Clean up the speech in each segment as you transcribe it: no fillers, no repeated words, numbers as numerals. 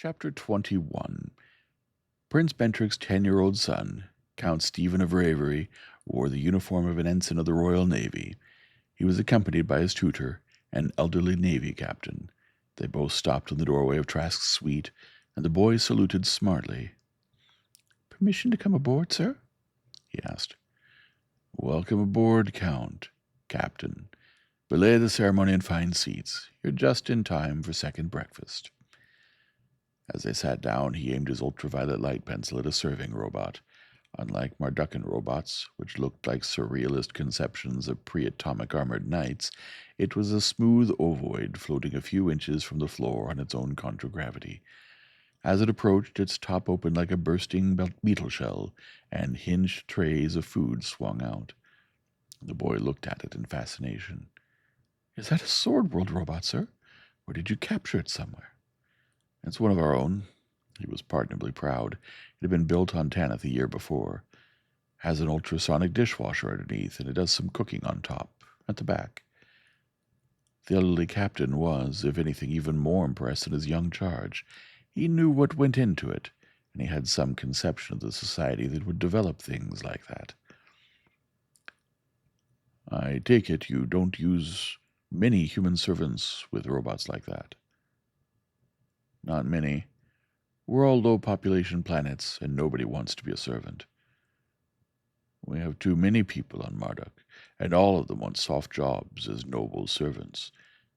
Chapter 21. Prince Bentrick's 10-year-old son, Count Stephen of Ravery, wore the uniform of an ensign of the Royal Navy. He was accompanied by his tutor, an elderly navy captain. They both stopped in the doorway of Trask's suite, and the boy saluted smartly. "Permission to come aboard, sir?" he asked. "Welcome aboard, Count, Captain. Belay the ceremony and find seats. You're just in time for second breakfast." As they sat down, he aimed his ultraviolet light pencil at a serving robot. Unlike Mardukan robots, which looked like surrealist conceptions of pre-atomic armored knights, it was a smooth ovoid floating a few inches from the floor on its own contragravity. As it approached, its top opened like a bursting beetle shell, and hinged trays of food swung out. The boy looked at it in fascination. "Is that a Sword World robot, sir? Or did you capture it somewhere?" "It's one of our own." He was pardonably proud. It had been built on Tanith the year before. Has an ultrasonic dishwasher underneath, and it does some cooking on top, at the back. The elderly captain was, if anything, even more impressed than his young charge. He knew what went into it, and he had some conception of the society that would develop things like that. "I take it you don't use many human servants with robots like that?" "Not many. We're all low-population planets, and nobody wants to be a servant." "We have too many people on Marduk, and all of them want soft jobs as noble servants,"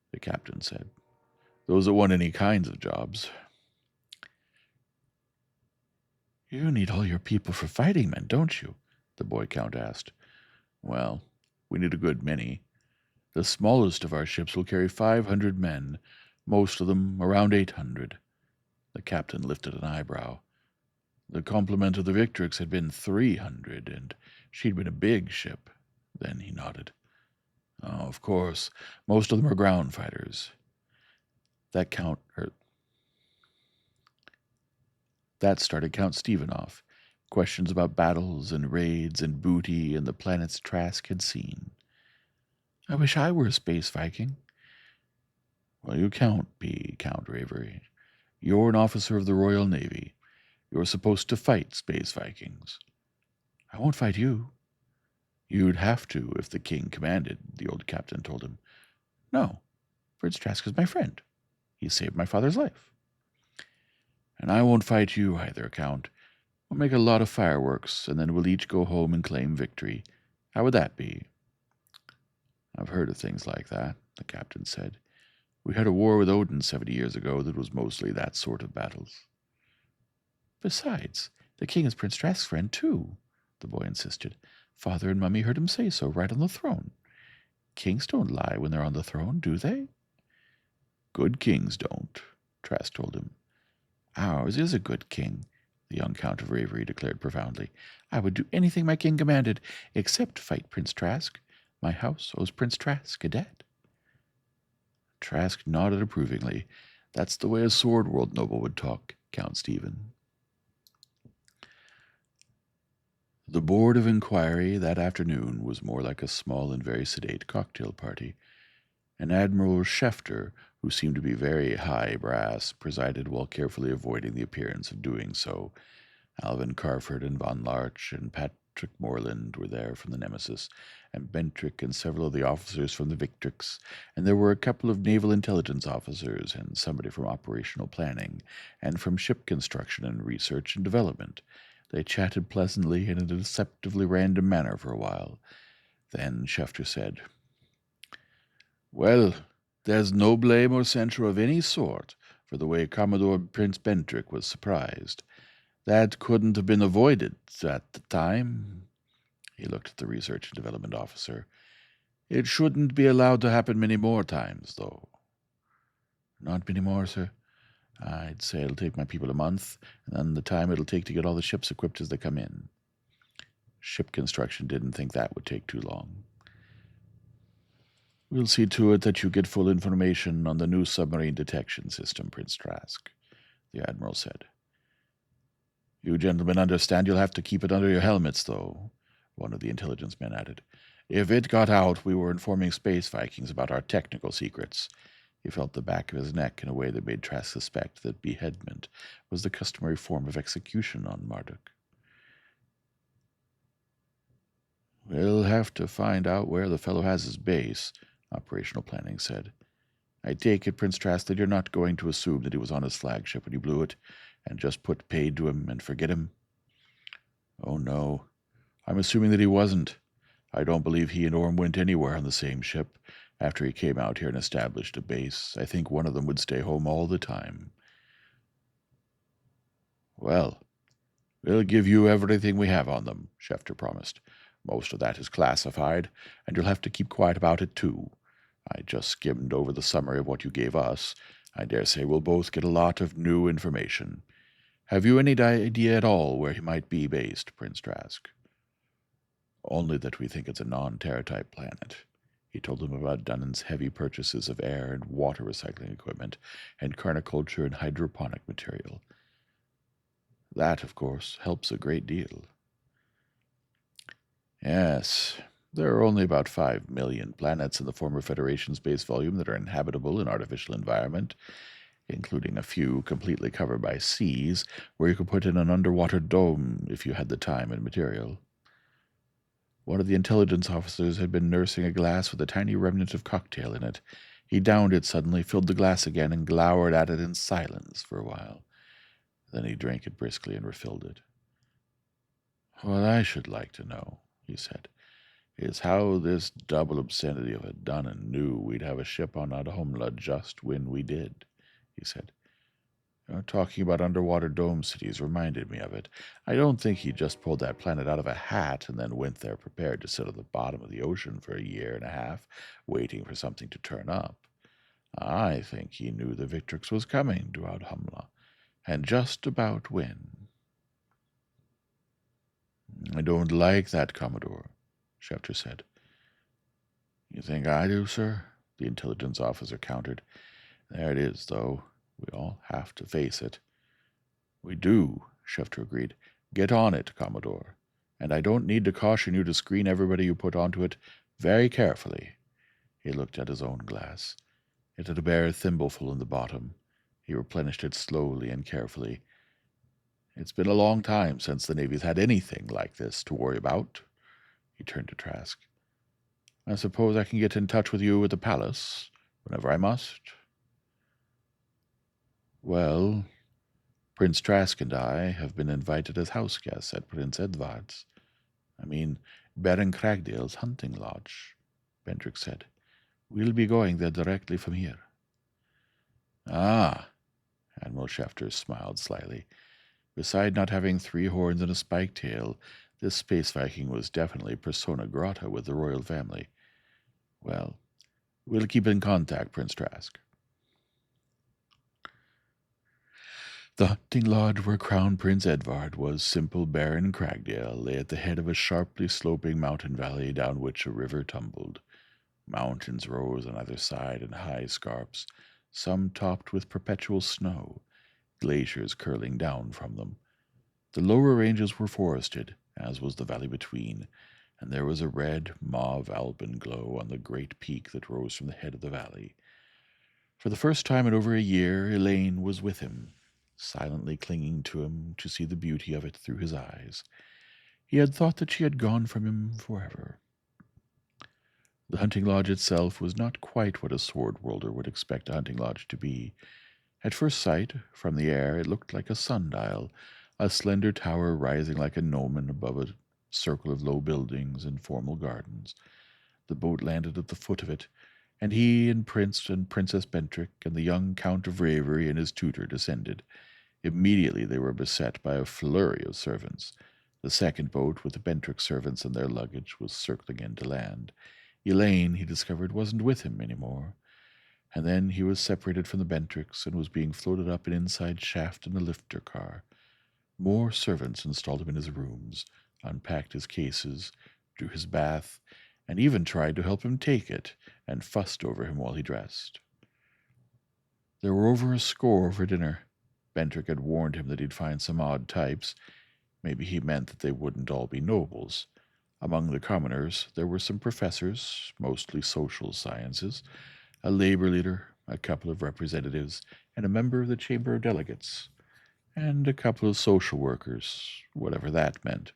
the captain said. "Those that want any kinds of jobs." "You need all your people for fighting men, don't you?" the boy count asked. "Well, we need a good many. The smallest of our ships will carry 500 men, most of them around 800. The captain lifted an eyebrow. The complement of the Victrix had been 300, and she'd been a big ship. Then he nodded. "Oh, of course, most of them are ground fighters." That started Count Stephen off. Questions about battles and raids and booty and the planets Trask had seen. "I wish I were a space Viking." "Well, you can't be, Count Ravery. You're an officer of the Royal Navy. You're supposed to fight space Vikings." "I won't fight you." "You'd have to if the king commanded," the old captain told him. "No, Prince Trask is my friend. He saved my father's life." "And I won't fight you either, Count. We'll make a lot of fireworks, and then we'll each go home and claim victory. How would that be?" "I've heard of things like that," the captain said. "We had a war with Odin 70 years ago that was mostly that sort of battles." "Besides, the king is Prince Trask's friend, too," the boy insisted. "Father and Mummy heard him say so right on the throne. Kings don't lie when they're on the throne, do they?" "Good kings don't," Trask told him. "Ours is a good king," the young Count of Ravery declared profoundly. "I would do anything my king commanded, except fight Prince Trask. My house owes Prince Trask a debt." Trask nodded approvingly. "That's the way a Sword World noble would talk, Count Stephen." The Board of Inquiry that afternoon was more like a small and very sedate cocktail party. An Admiral Schefter, who seemed to be very high brass, presided while carefully avoiding the appearance of doing so. Alvin Carford and Von Larch and Patrick Morland were there from the Nemesis, and Bentrick and several of the officers from the Victrix, and there were a couple of naval intelligence officers and somebody from operational planning, and from ship construction and research and development. They chatted pleasantly and in a deceptively random manner for a while. Then Schefter said, "Well, there's no blame or censure of any sort for the way Commodore Prince Bentrick was surprised. That couldn't have been avoided at the time." He looked at the research and development officer. "It shouldn't be allowed to happen many more times, though." "Not many more, sir. I'd say it'll take my people a month, and then the time it'll take to get all the ships equipped as they come in." Ship construction didn't think that would take too long. "We'll see to it that you get full information on the new submarine detection system, Prince Trask," the Admiral said. "You gentlemen understand you'll have to keep it under your helmets, though," one of the intelligence men added. "If it got out, we were informing space Vikings about our technical secrets. He felt the back of his neck in a way that made Trask suspect that beheadment was the customary form of execution on Marduk. "We'll have to find out where the fellow has his base," operational planning said. "I take it, Prince Trask, that you're not going to assume that he was on his flagship when he blew it, and just put paid to him and forget him?" "Oh, no. I'm assuming that he wasn't. I don't believe he and Orm went anywhere on the same ship after he came out here and established a base. I think one of them would stay home all the time." "Well, we'll give you everything we have on them," Schefter promised. "Most of that is classified, and you'll have to keep quiet about it, too. I just skimmed over the summary of what you gave us. I dare say we'll both get a lot of new information. Have you any idea at all where he might be based, Prince Trask?" "Only that we think it's a non-Terra-type planet." He told them about Dunnan's heavy purchases of air and water recycling equipment and carniculture and hydroponic material. That, of course, helps a great deal. "Yes, there are only about 5 million planets in the former Federation's base volume that are inhabitable in artificial environment, including a few completely covered by seas, where you could put in an underwater dome if you had the time and material." One of the intelligence officers had been nursing a glass with a tiny remnant of cocktail in it. He downed it suddenly, filled the glass again, and glowered at it in silence for a while. Then he drank it briskly and refilled it. "What I should like to know," he said, "is how this double obscenity of a Dunnan knew we'd have a ship on Adhomla just when we did," he said. "Talking about underwater dome cities reminded me of it. I don't think he just pulled that planet out of a hat and then went there prepared to sit on the bottom of the ocean for a year and a half, waiting for something to turn up. I think he knew the Victrix was coming to Adhomla, and just about when." "I don't like that, Commodore," Schefter said. "You think I do, sir?" the intelligence officer countered. "There it is, though. We all have to face it." "We do," Schefter agreed. "Get on it, Commodore. And I don't need to caution you to screen everybody you put onto it very carefully." He looked at his own glass. It had a bare thimbleful in the bottom. He replenished it slowly and carefully. "It's been a long time since the Navy's had anything like this to worry about." He turned to Trask. "I suppose I can get in touch with you at the palace whenever I must?" "Well, Prince Trask and I have been invited as house guests at Prince Edvard's. Baron Cragdale's hunting lodge," Bendrick said. "We'll be going there directly from here." "Ah," Admiral Schefter smiled slyly. Beside not having 3 horns and a spiked tail, this space Viking was definitely persona grata with the royal family. "Well, we'll keep in contact, Prince Trask." The hunting lodge where Crown Prince Edvard was simple Baron Cragdale lay at the head of a sharply sloping mountain valley down which a river tumbled. Mountains rose on either side in high scarps, some topped with perpetual snow, glaciers curling down from them. The lower ranges were forested, as was the valley between, and there was a red mauve alpine glow on the great peak that rose from the head of the valley. For the first time in over a year, Elaine was with him, silently clinging to him to see the beauty of it through his eyes. He had thought that she had gone from him forever. The hunting lodge itself was not quite what a sword-worlder would expect a hunting lodge to be. At first sight, from the air, it looked like a sundial, a slender tower rising like a gnomon above a circle of low buildings and formal gardens. The boat landed at the foot of it, and he and Prince and Princess Bentrick and the young Count of Ravery and his tutor descended. Immediately they were beset by a flurry of servants. The second boat, with the Bentrick servants and their luggage, was circling in to land. Elaine, he discovered, wasn't with him any more. And then he was separated from the Bentricks and was being floated up an inside shaft in a lifter car. More servants installed him in his rooms, unpacked his cases, drew his bath, and even tried to help him take it, and fussed over him while he dressed. There were over a score for dinner. Bentrick had warned him that he'd find some odd types. Maybe he meant that they wouldn't all be nobles. Among the commoners there were some professors, mostly social sciences, a labor leader, a couple of representatives, and a member of the Chamber of Delegates, and a couple of social workers, whatever that meant.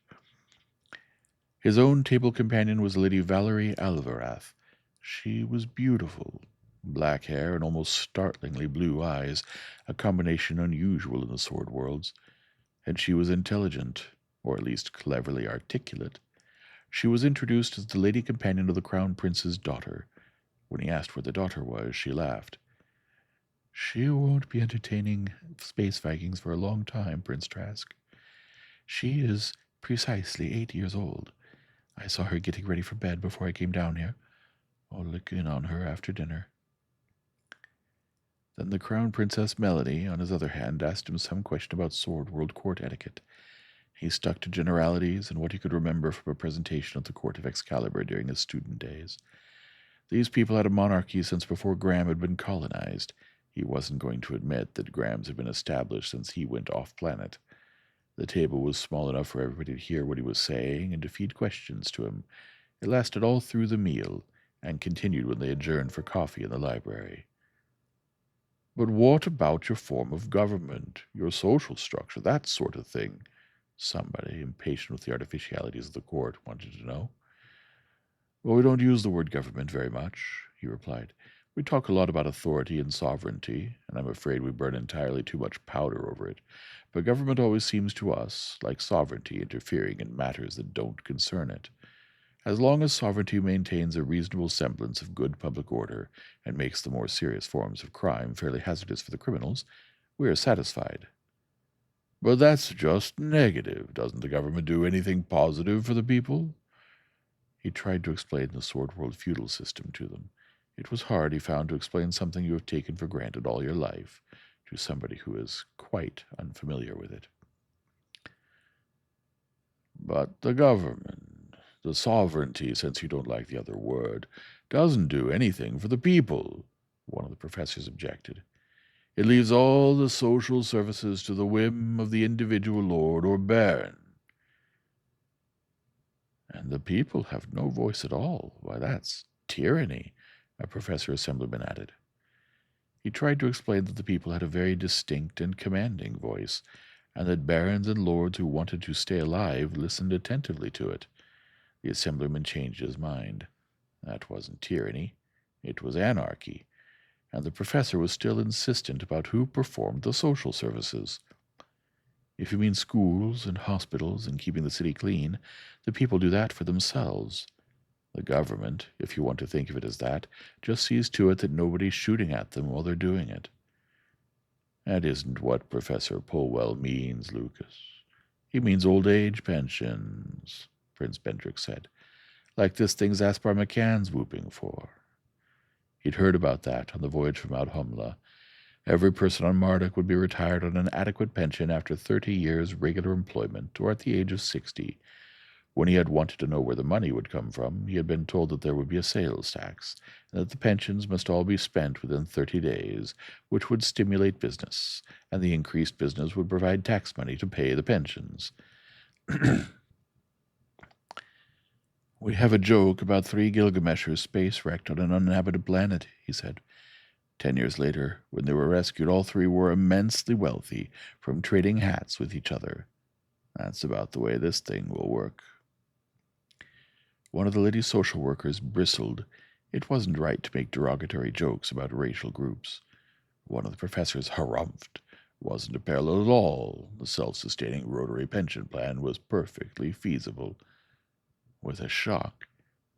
His own table companion was Lady Valerie Alvarath. She was beautiful, black hair and almost startlingly blue eyes, a combination unusual in the sword worlds, and she was intelligent, or at least cleverly articulate. She was introduced as the lady companion of the Crown Prince's daughter. When he asked where the daughter was, she laughed. "She won't be entertaining space Vikings for a long time, Prince Trask. She is precisely 8 years old. I saw her getting ready for bed before I came down here. I'll look in on her after dinner." Then the Crown Princess Melody, on his other hand, asked him some question about Sword World court etiquette. He stuck to generalities and what he could remember from a presentation at the court of Excalibur during his student days. These people had a monarchy since before Graham had been colonized. He wasn't going to admit that Graham's had been established since he went off-planet. The table was small enough for everybody to hear what he was saying and to feed questions to him. It lasted all through the meal, and continued when they adjourned for coffee in the library. "But what about your form of government, your social structure, that sort of thing?" Somebody, impatient with the artificialities of the court, wanted to know. "Well, we don't use the word government very much," he replied. "We talk a lot about authority and sovereignty, and I'm afraid we burn entirely too much powder over it. But government always seems to us like sovereignty interfering in matters that don't concern it. As long as sovereignty maintains a reasonable semblance of good public order and makes the more serious forms of crime fairly hazardous for the criminals, we are satisfied." "But that's just negative. Doesn't the government do anything positive for the people?" He tried to explain the Sword World feudal system to them. It was hard, he found, to explain something you have taken for granted all your life to somebody who is quite unfamiliar with it. "But the government, the sovereignty, since you don't like the other word, doesn't do anything for the people," one of the professors objected. "It leaves all the social services to the whim of the individual lord or baron." "And the people have no voice at all. Why, that's tyranny," a professor assemblyman added. He tried to explain that the people had a very distinct and commanding voice, and that barons and lords who wanted to stay alive listened attentively to it. The assemblyman changed his mind. That wasn't tyranny. It was anarchy. And the professor was still insistent about who performed the social services. "If you mean schools and hospitals and keeping the city clean, the people do that for themselves. The government, if you want to think of it as that, just sees to it that nobody's shooting at them while they're doing it." "That isn't what Professor Pulwell means, Lucas. He means old age pensions," Prince Bendrick said, "like this thing Zaspar McCann's whooping for." He'd heard about that on the voyage from Alhumla. Every person on Marduk would be retired on an adequate pension after 30 years regular employment, or at the age of 60. When he had wanted to know where the money would come from, he had been told that there would be a sales tax, and that the pensions must all be spent within 30 days, which would stimulate business, and the increased business would provide tax money to pay the pensions. "We have a joke about 3 Gilgameshers space-wrecked on an uninhabited planet," he said. 10 years later, when they were rescued, all 3 were immensely wealthy from trading hats with each other. That's about the way this thing will work. One of the lady social workers bristled. It wasn't right to make derogatory jokes about racial groups. One of the professors harumphed. Wasn't a parallel at all. The self-sustaining rotary pension plan was perfectly feasible. With a shock,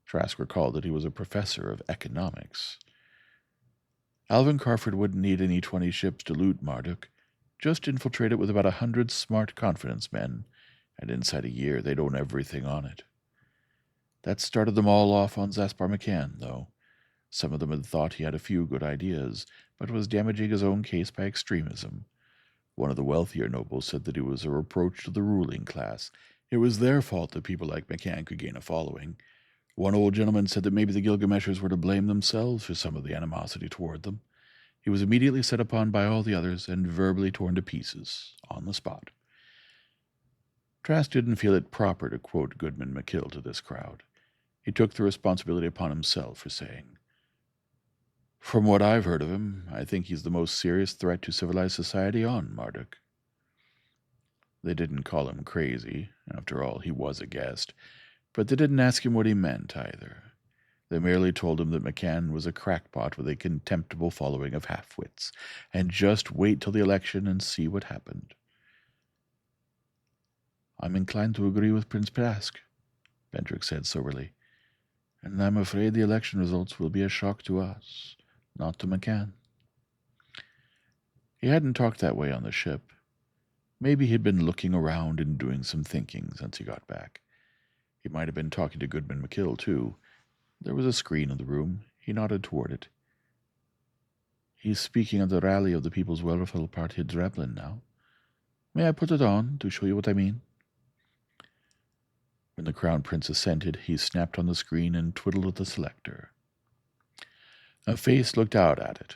Trask recalled that he was a professor of economics. Alvin Carford wouldn't need any 20 ships to loot Marduk. Just infiltrate it with about 100 smart confidence men, and inside a year they'd own everything on it. That started them all off on Zaspar McCann, though. Some of them had thought he had a few good ideas, but was damaging his own case by extremism. One of the wealthier nobles said that he was a reproach to the ruling class. It was their fault that people like McCann could gain a following. One old gentleman said that maybe the Gilgameshers were to blame themselves for some of the animosity toward them. He was immediately set upon by all the others and verbally torn to pieces, on the spot. Trask didn't feel it proper to quote Goodman McKill to this crowd. He took the responsibility upon himself for saying, From what I've heard of him, I think he's the most serious threat to civilized society on Marduk. They didn't call him crazy. After all, he was a guest. But they didn't ask him what he meant, either. They merely told him that McCann was a crackpot with a contemptible following of half-wits, and just wait till the election and see what happened. I'm inclined to agree with Prince Trask, Bendrick said soberly, and I'm afraid the election results will be a shock to us, not to McCann. He hadn't talked that way on the ship. Maybe he'd been looking around and doing some thinking since he got back. He might have been talking to Goodman McKill, too. There was a screen in the room. He nodded toward it. He's speaking at the rally of the People's Welfare Party at Dreblin now. May I put it on to show you what I mean? When the Crown Prince assented, he snapped on the screen and twiddled at the selector. A face looked out at it.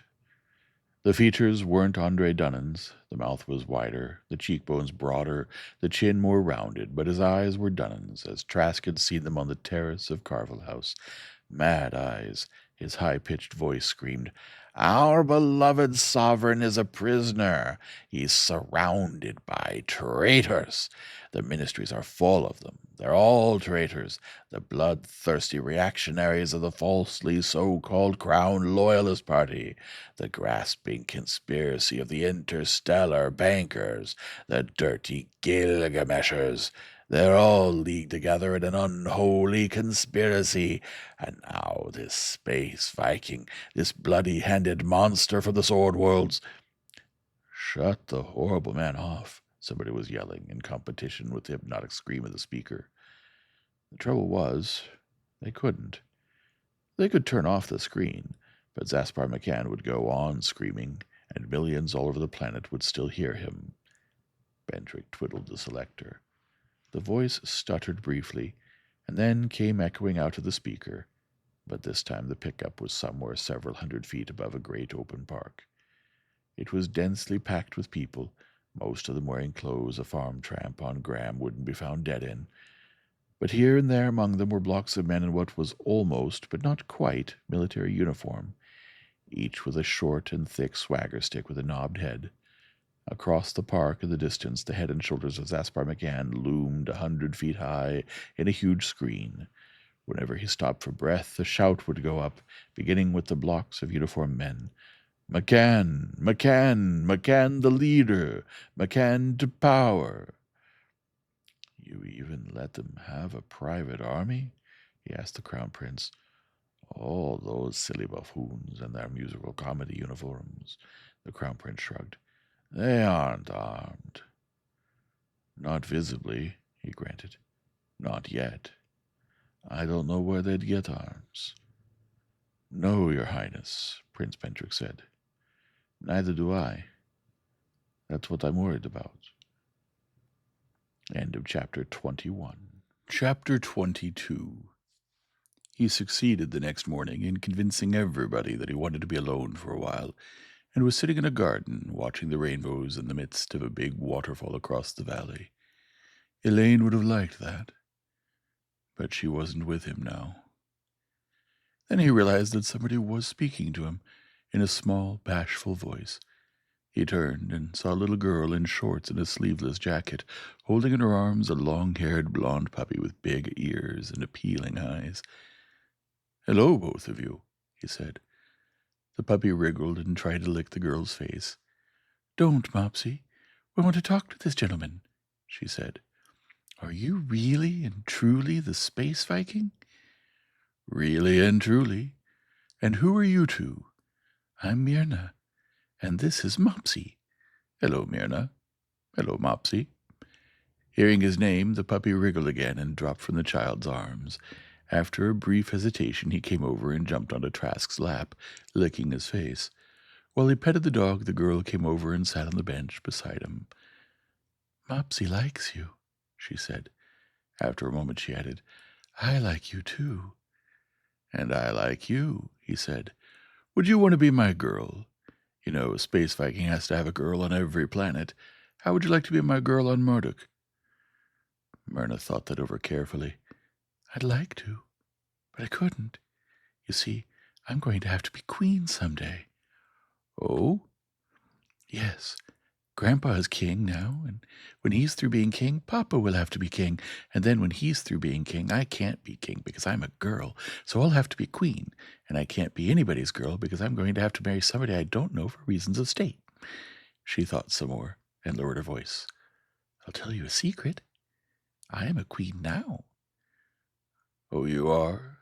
The features weren't Andre Dunnan's. The mouth was wider, the cheekbones broader, the chin more rounded, but his eyes were Dunnan's, as Trask had seen them on the terrace of Carville House. Mad eyes. His high-pitched voice screamed, "Our beloved sovereign is a prisoner. He's surrounded by traitors. The ministries are full of them. They're all traitors, the bloodthirsty reactionaries of the falsely so-called Crown Loyalist Party, the grasping conspiracy of the interstellar bankers, the dirty Gilgameshers. They're all leagued together in an unholy conspiracy. And now this space Viking, this bloody-handed monster from the Sword Worlds—" "Shut the horrible man off," somebody was yelling, in competition with the hypnotic scream of the speaker. The trouble was, they couldn't. They could turn off the screen, but Zaspar McCann would go on screaming, and millions all over the planet would still hear him. Bendrick twiddled the selector. The voice stuttered briefly, and then came echoing out of the speaker, but this time the pickup was somewhere several hundred feet above a great open park. It was densely packed with people, most of them wearing clothes a farm tramp on Graham wouldn't be found dead in. But here and there among them were blocks of men in what was almost, but not quite, military uniform, each with a short and thick swagger stick with a knobbed head. Across the park in the distance, the head and shoulders of Zaspar McCann loomed 100 feet high in a huge screen. Whenever he stopped for breath, a shout would go up, beginning with the blocks of uniformed men. "McCann! McCann! McCann the leader! McCann to power!" "You even let them have a private army?" he asked the Crown Prince. "All those silly buffoons and their musical comedy uniforms," the Crown Prince shrugged. "They aren't armed." "Not visibly," he granted. "Not yet. I don't know where they'd get arms." "No, Your Highness," Prince Bendrick said. "Neither do I. That's what I'm worried about." End of Chapter 21. Chapter 22. He succeeded the next morning in convincing everybody that he wanted to be alone for a while, and was sitting in a garden watching the rainbows in the midst of a big waterfall across the valley. Elaine would have liked that, but she wasn't with him now. Then he realized that somebody was speaking to him in a small, bashful voice. He turned and saw a little girl in shorts and a sleeveless jacket, holding in her arms a long-haired blonde puppy with big ears and appealing eyes. "Hello, both of you," he said. The puppy wriggled and tried to lick the girl's face. "Don't, Mopsy. We want to talk to this gentleman," she said. "Are you really and truly the Space Viking?" "Really and truly. And who are you two?" "I'm Myrna, and this is Mopsy." "Hello, Myrna." "Hello, Mopsy." Hearing his name, the puppy wriggled again and dropped from the child's arms. After a brief hesitation, he came over and jumped onto Trask's lap, licking his face. While he petted the dog, the girl came over and sat on the bench beside him. "Mopsy likes you," she said. After a moment she added, "I like you too." "And I like you," he said. "Would you want to be my girl? You know, a space Viking has to have a girl on every planet. How would you like to be my girl on Marduk?" Myrna thought that over carefully. "I'd like to, but I couldn't. You see, I'm going to have to be queen someday. Oh? Yes. Grandpa is king now, and when he's through being king, Papa will have to be king. And then when he's through being king, I can't be king because I'm a girl, so I'll have to be queen. And I can't be anybody's girl because I'm going to have to marry somebody I don't know for reasons of state. She thought some more and lowered her voice. I'll tell you a secret. I am a queen now. Oh, you are?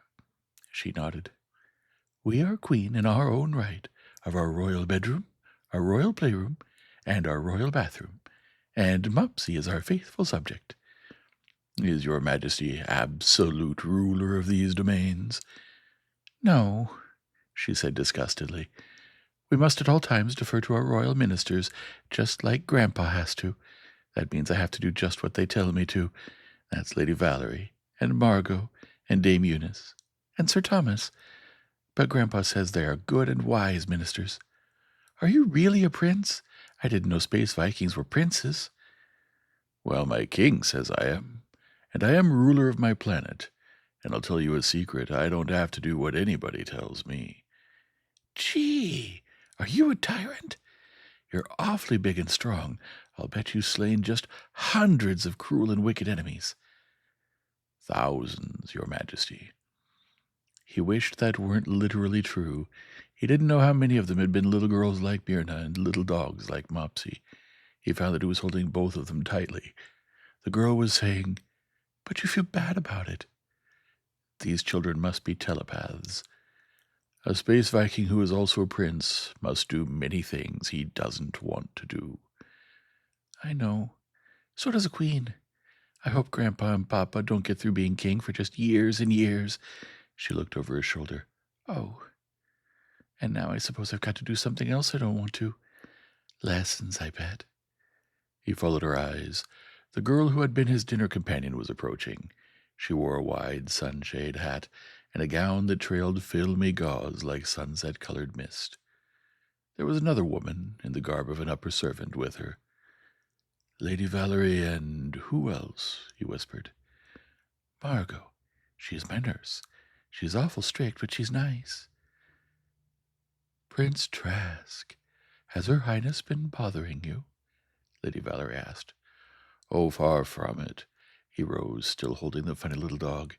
She nodded. We are queen in our own right of our royal bedroom, our royal playroom, and our royal bathroom, and Mopsy is our faithful subject. Is your majesty absolute ruler of these domains? No, she said disgustedly. We must at all times defer to our royal ministers, just like Grandpa has to. That means I have to do just what they tell me to. That's Lady Valerie, and Margot, and Dame Eunice, and Sir Thomas. But Grandpa says they are good and wise ministers. Are you really a prince? I didn't know space Vikings were princes. Well, my king says I am, and I am ruler of my planet. And I'll tell you a secret, I don't have to do what anybody tells me. Gee, are you a tyrant? You're awfully big and strong. I'll bet you've slain just hundreds of cruel and wicked enemies. Thousands, your majesty. He wished that weren't literally true. He didn't know how many of them had been little girls like Myrna and little dogs like Mopsy. He found that he was holding both of them tightly. The girl was saying, But you feel bad about it. These children must be telepaths. A space Viking who is also a prince must do many things he doesn't want to do. I know. So does a queen. I hope Grandpa and Papa don't get through being king for just years and years. She looked over her shoulder. Oh. And now I suppose I've got to do something else I don't want to. Lessons, I bet. He followed her eyes. The girl who had been his dinner companion was approaching. She wore a wide sunshade hat and a gown that trailed filmy gauze like sunset-colored mist. There was another woman in the garb of an upper servant with her. Lady Valerie and who else? He whispered. Margot. She's my nurse. She's awful strict, but she's nice. Prince Trask, has Her Highness been bothering you? Lady Valerie asked. Oh, far from it. He rose, still holding the funny little dog.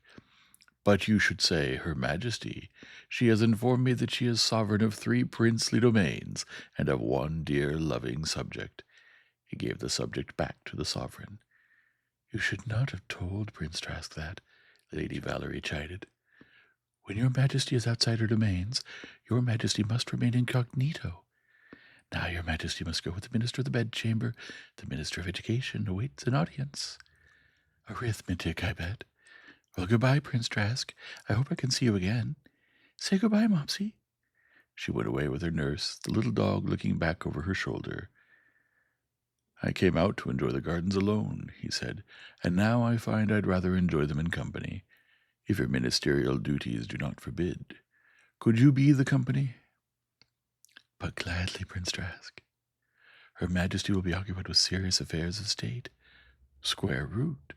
But you should say, Her Majesty. She has informed me that she is sovereign of 3 princely domains and of 1 dear, loving subject. He gave the subject back to the sovereign. You should not have told Prince Trask that, Lady Valerie chided. When your Majesty is outside her domains, your Majesty must remain incognito. Now your Majesty must go with the Minister of the Bedchamber. The Minister of Education awaits an audience. Arithmetic, I bet. Well, goodbye, Prince Trask. I hope I can see you again. Say goodbye, Mopsy. She went away with her nurse, the little dog looking back over her shoulder. I came out to enjoy the gardens alone, he said, and now I find I'd rather enjoy them in company, if your ministerial duties do not forbid. Could you be the company? But gladly, Prince Trask. Her Majesty will be occupied with serious affairs of state. Square root.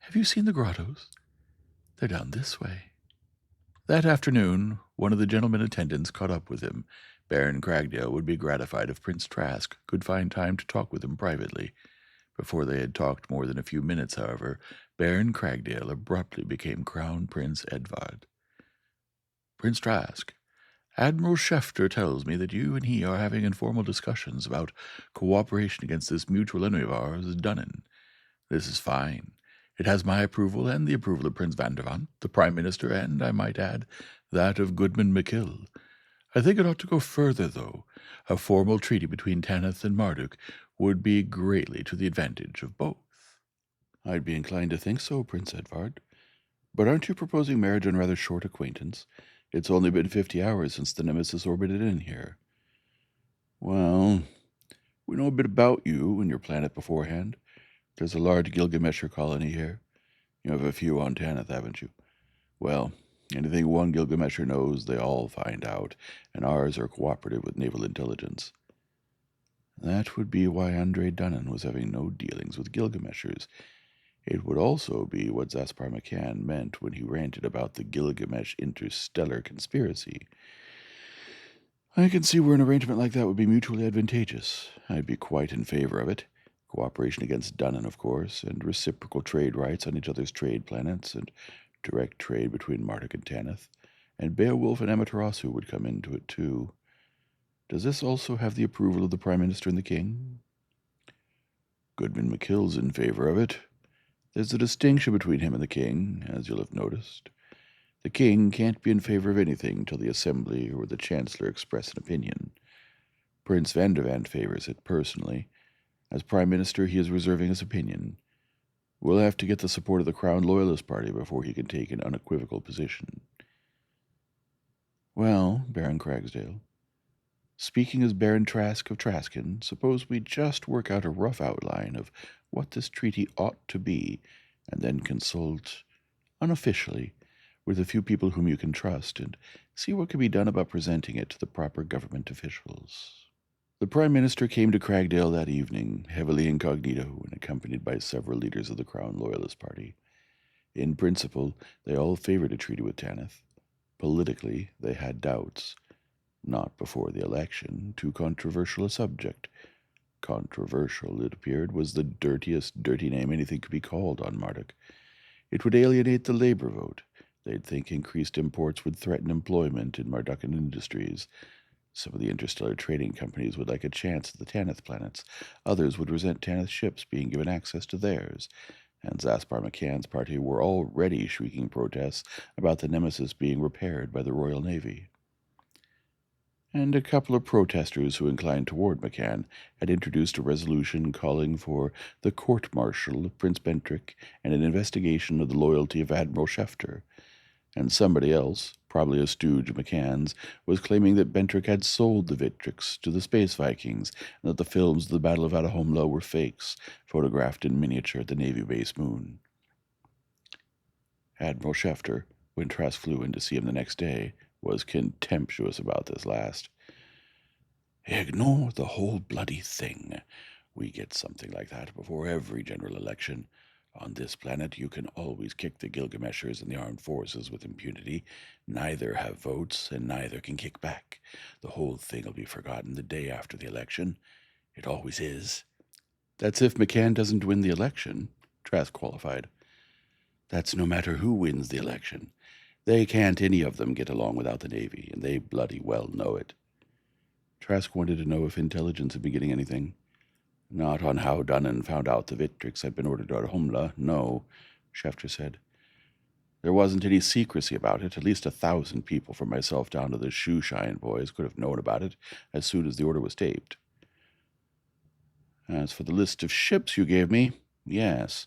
Have you seen the grottos? They're down this way. That afternoon, one of the gentlemen attendants caught up with him. Baron Cragdale would be gratified if Prince Trask could find time to talk with him privately. Before they had talked more than a few minutes, however, Baron Cragdale abruptly became Crown Prince Edvard. Prince Trask, Admiral Schefter tells me that you and he are having informal discussions about cooperation against this mutual enemy of ours, Dunnan. This is fine. It has my approval and the approval of Prince Vandervant, the Prime Minister, and, I might add, that of Goodman MacKill. I think it ought to go further, though. A formal treaty between Tanith and Marduk would be greatly to the advantage of both. I'd be inclined to think so, Prince Edvard. But aren't you proposing marriage on rather short acquaintance? It's only been 50 hours since the Nemesis orbited in here. Well, we know a bit about you and your planet beforehand. There's a large Gilgamesher colony here. You have a few on Tanith, haven't you? Well, anything one Gilgamesher knows, they all find out, and ours are cooperative with naval intelligence. That would be why Andre Dunnan was having no dealings with Gilgameshers. It would also be what Zaspar McCann meant when he ranted about the Gilgamesh interstellar conspiracy. I can see where an arrangement like that would be mutually advantageous. I'd be quite in favor of it. Cooperation against Dunnan, of course, and reciprocal trade rights on each other's trade planets, and direct trade between Marduk and Tanith. And Beowulf and Amaterasu would come into it, too. Does this also have the approval of the Prime Minister and the King? Goodman McKill's in favor of it. There's a distinction between him and the King, as you'll have noticed. The King can't be in favor of anything till the Assembly or the Chancellor express an opinion. Prince Vandervant favors it personally. As Prime Minister, he is reserving his opinion. We'll have to get the support of the Crown Loyalist Party before he can take an unequivocal position. Well, Baron Cragsdale, speaking as Baron Trask of Traskin, suppose we just work out a rough outline of what this treaty ought to be, and then consult, unofficially, with a few people whom you can trust, and see what can be done about presenting it to the proper government officials. The Prime Minister came to Cragdale that evening, heavily incognito and accompanied by several leaders of the Crown Loyalist Party. In principle, they all favored a treaty with Tanith. Politically, they had doubts. Not before the election, too controversial a subject. Controversial, it appeared, was the dirtiest dirty name anything could be called on Marduk. It would alienate the labor vote. They'd think increased imports would threaten employment in Mardukan industries. Some of the interstellar trading companies would like a chance at the Tanith planets. Others would resent Tanith ships being given access to theirs. And Zaspar McCann's party were already shrieking protests about the Nemesis being repaired by the Royal Navy. And a couple of protesters who inclined toward McCann had introduced a resolution calling for the court-martial of Prince Bentrick and an investigation of the loyalty of Admiral Schefter. And somebody else, probably a stooge of McCann's, was claiming that Bentrick had sold the Victrix to the Space Vikings, and that the films of the Battle of Atahomla were fakes, photographed in miniature at the Navy base moon. Admiral Schefter, when Trask flew in to see him the next day, was contemptuous about this last. Ignore the whole bloody thing. We get something like that before every general election. On this planet, you can always kick the Gilgameshers and the armed forces with impunity. Neither have votes, and neither can kick back. The whole thing will be forgotten the day after the election. It always is. That's if McCann doesn't win the election, Trask qualified. That's no matter who wins the election. They can't any of them get along without the Navy, and they bloody well know it. Trask wanted to know if intelligence had been getting anything. Not on how Dunnan found out the Victrix had been ordered out of Homla, no, Schefter said. There wasn't any secrecy about it. At least 1,000 people, from myself down to the shoeshine boys, could have known about it as soon as the order was taped. As for the list of ships you gave me, yes.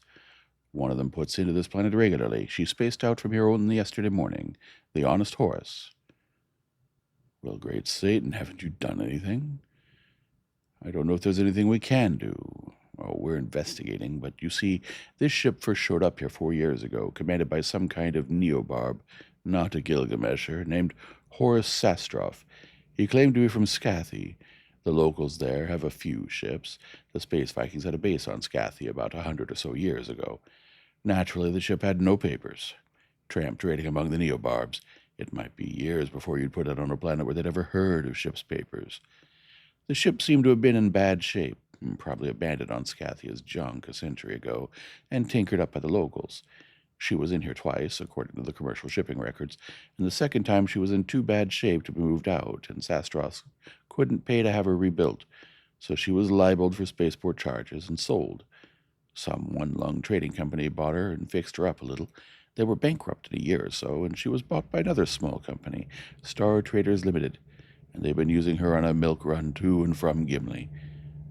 One of them puts into this planet regularly. She spaced out from here only yesterday morning. The Honest Horse. Well, great Satan, haven't you done anything? I don't know if there's anything we can do. Oh, we're investigating, but you see, this ship first showed up here 4 years ago, commanded by some kind of neobarb, not a Gilgamesher, named Horace Sastroff. He claimed to be from Skathi. The locals there have a few ships. The Space Vikings had a base on Skathi about 100 or so years ago. Naturally, the ship had no papers. Tramp trading among the neobarbs. It might be years before you'd put it on a planet where they'd ever heard of ship's papers. The ship seemed to have been in bad shape, probably abandoned on Skathi as junk a century ago, and tinkered up by the locals. She was in here twice, according to the commercial shipping records, and the second time she was in too bad shape to be moved out, and Sastros couldn't pay to have her rebuilt, so she was libeled for spaceport charges and sold. Some one-lung trading company bought her and fixed her up a little. They were bankrupt in a year or so, and she was bought by another small company, Star Traders Limited, and they've been using her on a milk run to and from Gimli.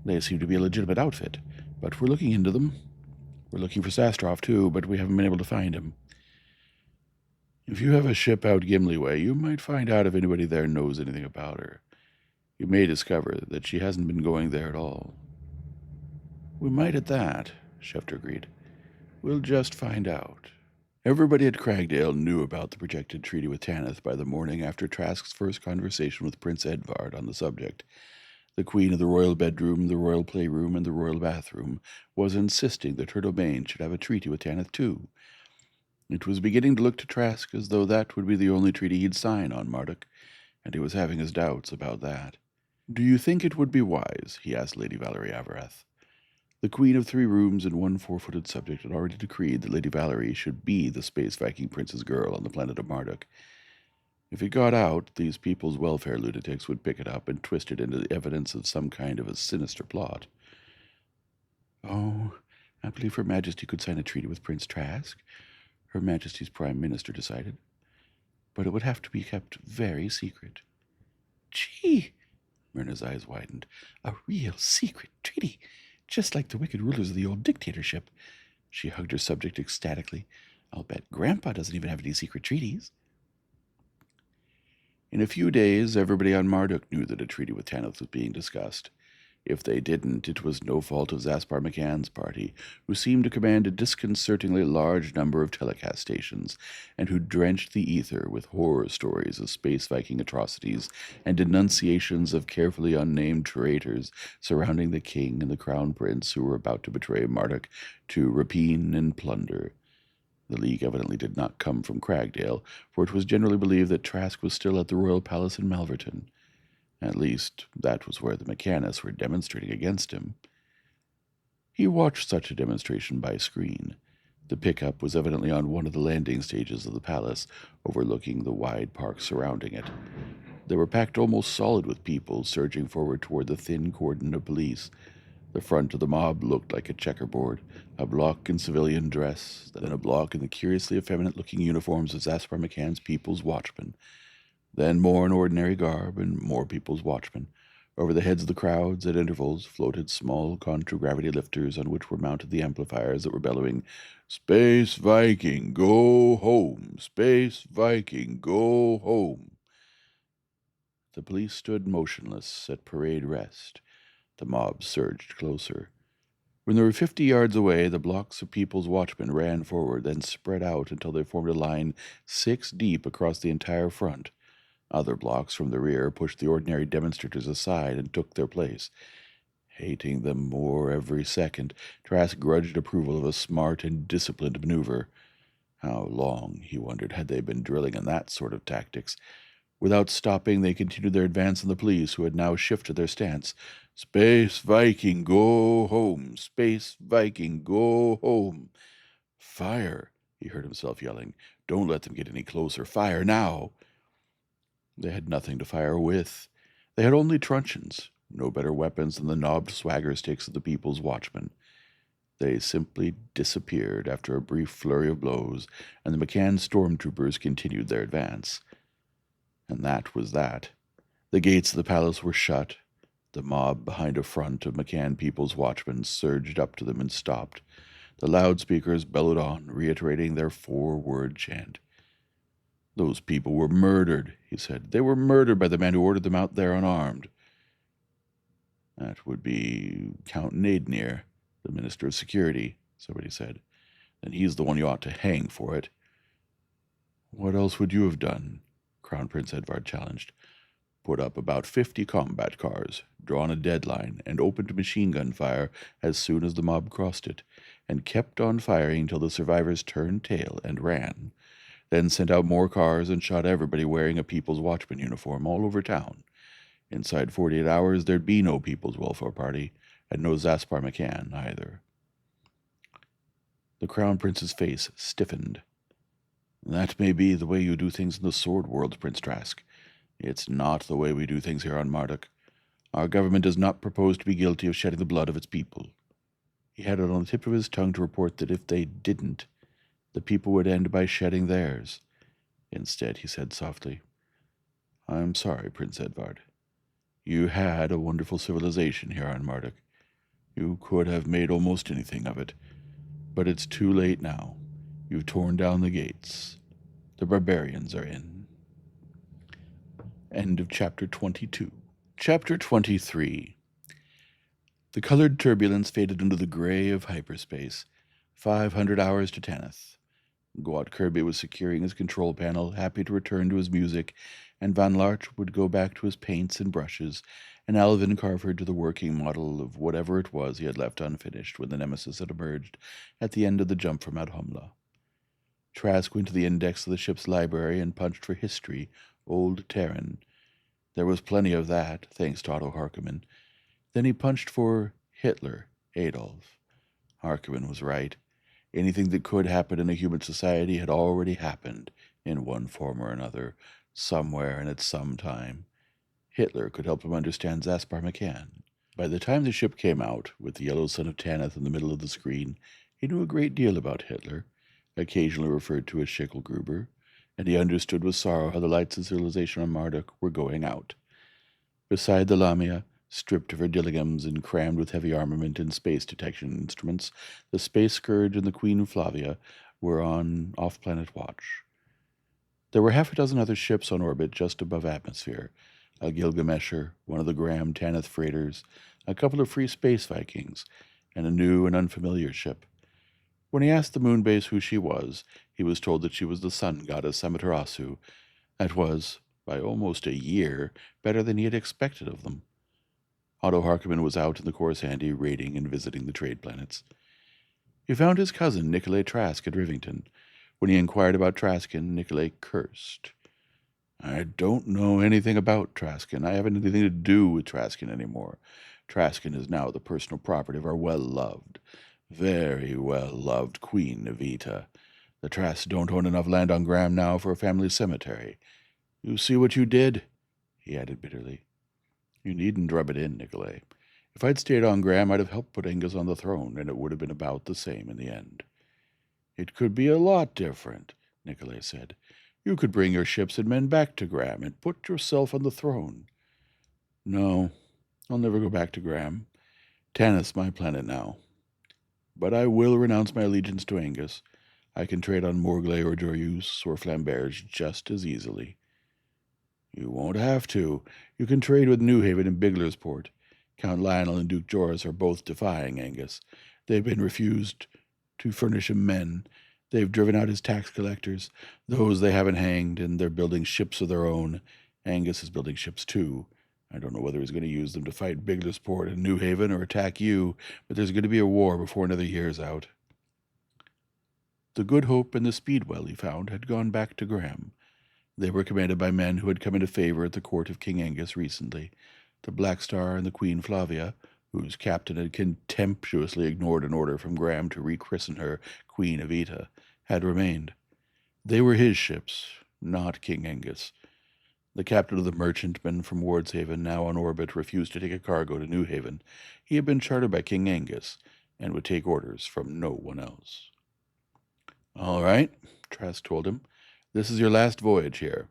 They seem to be a legitimate outfit, but we're looking into them. We're looking for Sastroff, too, but we haven't been able to find him. If you have a ship out Gimli way, you might find out if anybody there knows anything about her. You may discover that she hasn't been going there at all. We might at that, Schefter agreed. We'll just find out. Everybody at Cragdale knew about the projected treaty with Tanith by the morning after Trask's first conversation with Prince Edvard on the subject. The queen of the royal bedroom, the royal playroom, and the royal bathroom was insisting that her domain should have a treaty with Tanith too. It was beginning to look to Trask as though that would be the only treaty he'd sign on Marduk, and he was having his doubts about that. "Do you think it would be wise?" he asked Lady Valerie Avarath. The Queen of Three Rooms and One Four-Footed Subject had already decreed that Lady Valerie should be the Space Viking Prince's girl on the planet of Marduk. If it got out, these people's welfare lunatics would pick it up and twist it into the evidence of some kind of a sinister plot. "Oh, I believe Her Majesty could sign a treaty with Prince Trask," Her Majesty's Prime Minister decided. "But it would have to be kept very secret." "Gee!" Myrna's eyes widened. "A real secret treaty, just like the wicked rulers of the old dictatorship." She hugged her subject ecstatically. "I'll bet Grandpa doesn't even have any secret treaties." In a few days, everybody on Marduk knew that a treaty with Tanith was being discussed. If they didn't, it was no fault of Zaspar McCann's party, who seemed to command a disconcertingly large number of telecast stations, and who drenched the ether with horror stories of space Viking atrocities and denunciations of carefully unnamed traitors surrounding the king and the crown prince who were about to betray Marduk to rapine and plunder. The League evidently did not come from Cragdale, for it was generally believed that Trask was still at the royal palace in Malverton. At least, that was where the mechanists were demonstrating against him. He watched such a demonstration by screen. The pickup was evidently on one of the landing stages of the palace, overlooking the wide park surrounding it. They were packed almost solid with people surging forward toward the thin cordon of police. The front of the mob looked like a checkerboard, a block in civilian dress, then a block in the curiously effeminate-looking uniforms of Zaspar McCann's People's Watchmen, then more in ordinary garb and more People's Watchmen. Over the heads of the crowds, at intervals, floated small contragravity lifters on which were mounted the amplifiers that were bellowing, "Space Viking, go home! Space Viking, go home!" The police stood motionless at parade rest. The mob surged closer. When they were 50 yards away, the blocks of People's Watchmen ran forward, then spread out until they formed a line 6 deep across the entire front. Other blocks from the rear pushed the ordinary demonstrators aside and took their place. Hating them more every second, Trask grudged approval of a smart and disciplined maneuver. How long, he wondered, had they been drilling in that sort of tactics? Without stopping, they continued their advance on the police, who had now shifted their stance. "Space Viking, go home! Space Viking, go home!" "Fire!" he heard himself yelling. "Don't let them get any closer. Fire now!" They had nothing to fire with. They had only truncheons, no better weapons than the knobbed swagger sticks of the People's Watchmen. They simply disappeared after a brief flurry of blows, and the McCann stormtroopers continued their advance. And that was that. The gates of the palace were shut. The mob behind a front of McCann People's Watchmen surged up to them and stopped. The loudspeakers bellowed on, reiterating their 4-word chant. "Those people were murdered," he said. "They were murdered by the man who ordered them out there unarmed." "That would be Count Nadenir, the Minister of Security," somebody said. "Then he's the one you ought to hang for it." "What else would you have done?" Crown Prince Edvard challenged. "Put up about 50 combat cars, drawn a deadline, and opened machine gun fire as soon as the mob crossed it, and kept on firing till the survivors turned tail and ran. Then sent out more cars and shot everybody wearing a People's Watchman uniform all over town. Inside 48 hours, there'd be no People's Welfare Party, and no Zaspar McCann either." The Crown Prince's face stiffened. "That may be the way you do things in the sword world, Prince Trask. It's not the way we do things here on Marduk. Our government does not propose to be guilty of shedding the blood of its people." He had it on the tip of his tongue to report that if they didn't, the people would end by shedding theirs. Instead, he said softly, "I'm sorry, Prince Edvard. You had a wonderful civilization here on Marduk. You could have made almost anything of it. But it's too late now. You've torn down the gates. The barbarians are in." End of Chapter 22. Chapter 23. The colored turbulence faded into the gray of hyperspace. 500 hours to Tanith. Gaunt Kirby was securing his control panel, happy to return to his music, and Van Larch would go back to his paints and brushes, and Alvin carvered to the working model of whatever it was he had left unfinished when the Nemesis had emerged at the end of the jump from Adhumla. Trask went to the index of the ship's library and punched for history, Old Terran. There was plenty of that, thanks to Otto Harkonnen. Then he punched for Hitler, Adolf. Harkonnen was right. Anything that could happen in a human society had already happened, in one form or another, somewhere and at some time. Hitler could help him understand Zaspar McCann. By the time the ship came out, with the yellow sun of Tanith in the middle of the screen, he knew a great deal about Hitler, occasionally referred to as Schicklgruber, and he understood with sorrow how the lights of civilization on Marduk were going out. Beside the Lamia, stripped of her dilligams and crammed with heavy armament and space detection instruments, the Space Scourge and the Queen Flavia were on off-planet watch. There were half a dozen other ships on orbit just above atmosphere, a Gilgamesher, one of the Graham Tanith freighters, a couple of free space Vikings, and a new and unfamiliar ship. When he asked the moon base who she was, he was told that she was the sun goddess Amaterasu. That was, by almost a year, better than he had expected of them. Otto Harkonnen was out in the Coruscant raiding and visiting the trade planets. He found his cousin, Nikolai Trask, at Rivington. When he inquired about Traskin, Nikolai cursed. I don't know anything about Traskin. I haven't anything to do with Traskin anymore. Traskin is now the personal property of our well-loved, very well-loved Queen Evita. The Trasks don't own enough land on Graham now for a family cemetery. You see what you did? He added bitterly. You needn't rub it in, Nikolai. If I'd stayed on Graham, I'd have helped put Angus on the throne, and it would have been about the same in the end. It could be a lot different, Nikolai said. You could bring your ships and men back to Graham and put yourself on the throne. No, I'll never go back to Graham. Tanith's my planet now. But I will renounce my allegiance to Angus. I can trade on Morglay or Joyeuse or Flamberge just as easily. You won't have to. You can trade with New Haven and Biglersport. Count Lionel and Duke Joris are both defying Angus. They've been refused to furnish him men. They've driven out his tax collectors. Those they haven't hanged, and they're building ships of their own. Angus is building ships too. I don't know whether he's going to use them to fight Biglersport and New Haven or attack you, but there's going to be a war before another year's out. The Good Hope and the Speedwell, he found, had gone back to Graham. They were commanded by men who had come into favor at the court of King Angus recently. The Black Star and the Queen Flavia, whose captain had contemptuously ignored an order from Graham to rechristen her Queen Evita, had remained. They were his ships, not King Angus. The captain of the merchantman from Wardshaven, now on orbit, refused to take a cargo to New Haven. He had been chartered by King Angus, and would take orders from no one else. All right, Trask told him. This is your last voyage here.